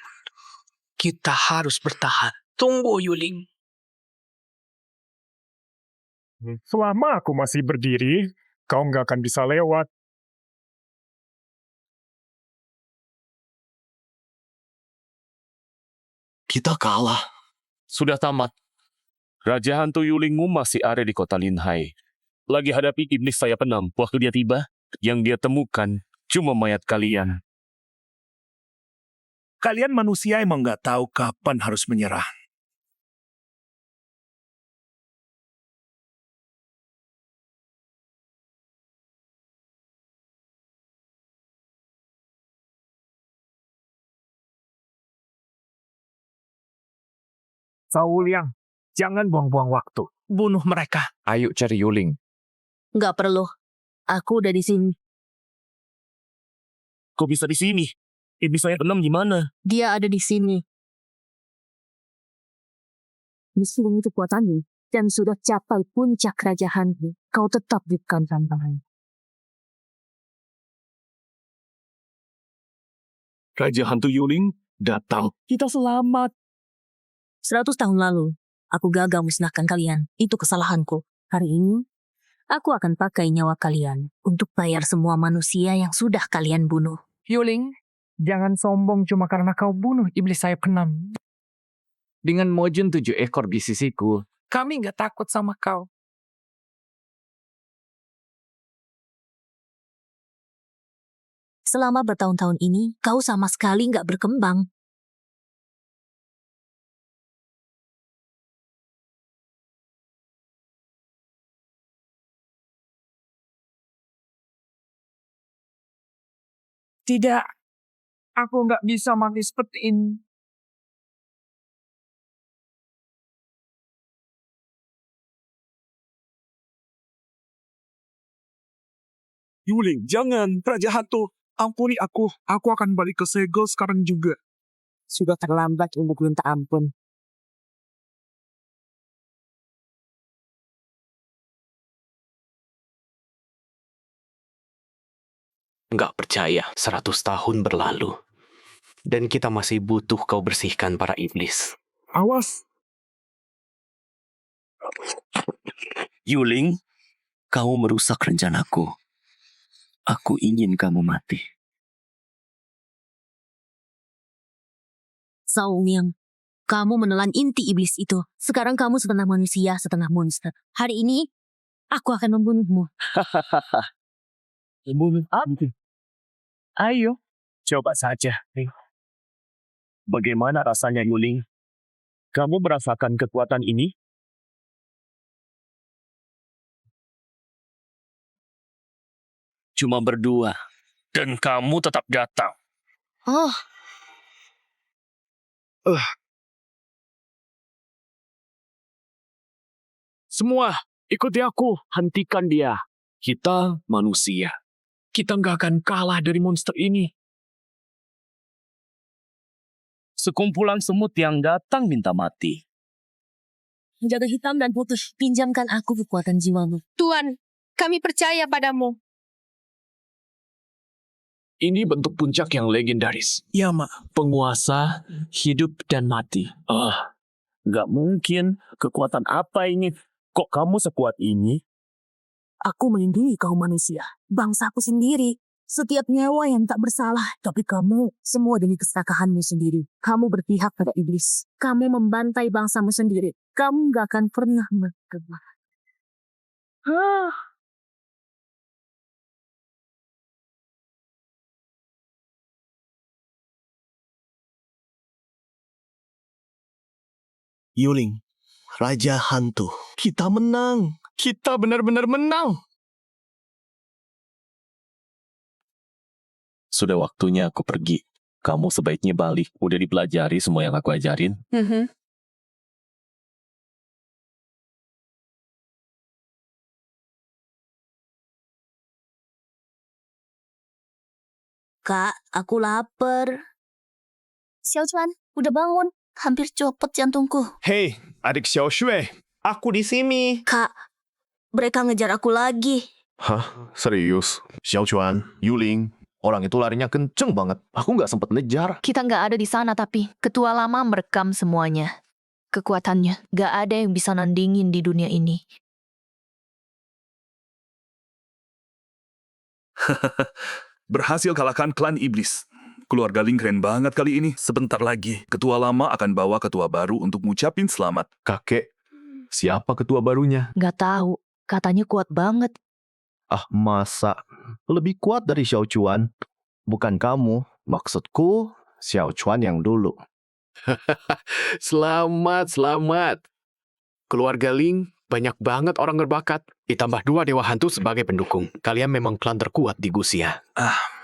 Kita harus bertahan. Tunggu, Yuling. Selama aku masih berdiri, kau nggak akan bisa lewat. Kita kalah. Sudah tamat. Raja hantu Yulingmu masih ada di kota Linhai. Lagi hadapi iblis sayap 6. Waktu dia tiba, yang dia temukan cuma mayat kalian. Kalian manusia emang nggak tahu kapan harus menyerah. Saul Yang, jangan buang-buang waktu. Bunuh mereka. Ayo cari Yuling. Nggak perlu. Aku udah di sini. Kok bisa di sini? Iblis sayap 6 gimana? Dia ada di sini. Meskipun itu kekuatanmu dan sudah capai puncak Raja Hantu, kau tetap bukan tantangan. Raja hantu Yuling datang. Kita selamat. 100 tahun lalu, aku gagal musnahkan kalian. Itu kesalahanku. Hari ini, aku akan pakai nyawa kalian untuk bayar semua manusia yang sudah kalian bunuh. Yuling, jangan sombong cuma karena kau bunuh iblis sayap 6. Dengan Mojun 7 ekor di sisiku, Kami nggak takut sama kau. Selama bertahun-tahun ini, kau sama sekali nggak berkembang. Tidak, aku nggak bisa mati seperti ini. Yuling, jangan. Raja hantu, ampuni aku. Aku akan balik ke segel sekarang juga. Sudah terlambat untuk minta ampun. Nggak percaya, 100 tahun berlalu. Dan kita masih butuh kau bersihkan para iblis. Awas. Yuling, kau merusak rencanaku. Aku ingin kamu mati. Saul Yang, kamu menelan inti iblis itu. Sekarang kamu setengah manusia, setengah monster. Hari ini, aku akan membunuhmu. Membunuh aku? Ayo, coba saja. Bagaimana rasanya, Yuling? Kamu merasakan kekuatan ini? Cuma berdua. Dan kamu tetap datang. Oh, Semua, ikuti aku. Hentikan dia. Kita manusia. Kita nggak akan kalah dari monster ini. Sekumpulan semut yang datang minta mati. Jaga hitam dan putih, pinjamkan aku kekuatan jiwamu. Tuan, kami percaya padamu. Ini bentuk puncak yang legendaris. Ya, Mak. Penguasa hidup dan mati. Gak mungkin. Kekuatan apa ini? Kok kamu sekuat ini? Aku melindungi kaum manusia, bangsaku sendiri. Setiap nyawa yang tak bersalah, tapi kamu semua demi keserakahanmu sendiri. Kamu berpihak pada iblis. Kamu membantai bangsamu sendiri. Kamu gak akan pernah berkembang. Yuling, Raja Hantu. Kita menang. Kita benar-benar menang. Sudah waktunya aku pergi. Kamu sebaiknya balik. Udah dipelajari semua yang aku ajarin. Kak, aku lapar. Xiaochuan, udah bangun. Hampir copot jantungku. Hei, adik Xiao Shui. Aku di sini. Kak, mereka ngejar aku lagi. Hah? Serius? Xiao Chuan, Yuling, orang itu larinya kenceng banget. Aku nggak sempet ngejar. Kita nggak ada di sana tapi ketua lama merekam semuanya. Kekuatannya nggak ada yang bisa nandingin di dunia ini. Berhasil kalahkan klan iblis. Keluarga Ling keren banget kali ini. Sebentar lagi, ketua lama akan bawa ketua baru untuk ngucapin selamat. Kakek, siapa ketua barunya? Nggak tahu. Katanya kuat banget. Ah, masa? Lebih kuat dari Xiao Chuan. Bukan kamu. Maksudku, Xiao Chuan yang dulu. Selamat. Keluarga Ling, banyak banget orang berbakat. Ditambah 2 dewa hantu sebagai pendukung. Kalian memang klan terkuat di Gusia.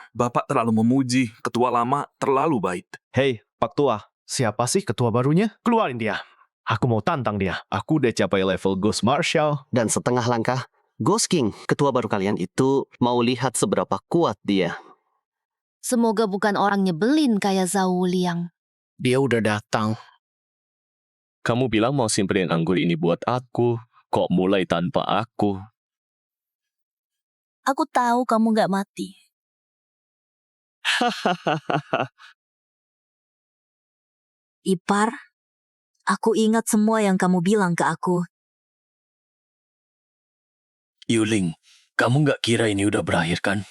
Bapak terlalu memuji. Ketua lama terlalu baik. Hei, Pak Tua. Siapa sih ketua barunya? Keluarin dia. Aku mau tantang dia. Aku udah capai level Ghost Marshal. Dan setengah langkah, Ghost King, ketua baru kalian itu, mau lihat seberapa kuat dia. Semoga bukan orang nyebelin kayak Zhao Liang. Dia udah datang. Kamu bilang mau simpenin anggur ini buat aku. Kok mulai tanpa aku? Aku tahu kamu gak mati. Ipar, aku ingat semua yang kamu bilang ke aku. Yuling, kamu nggak kira ini udah berakhir kan?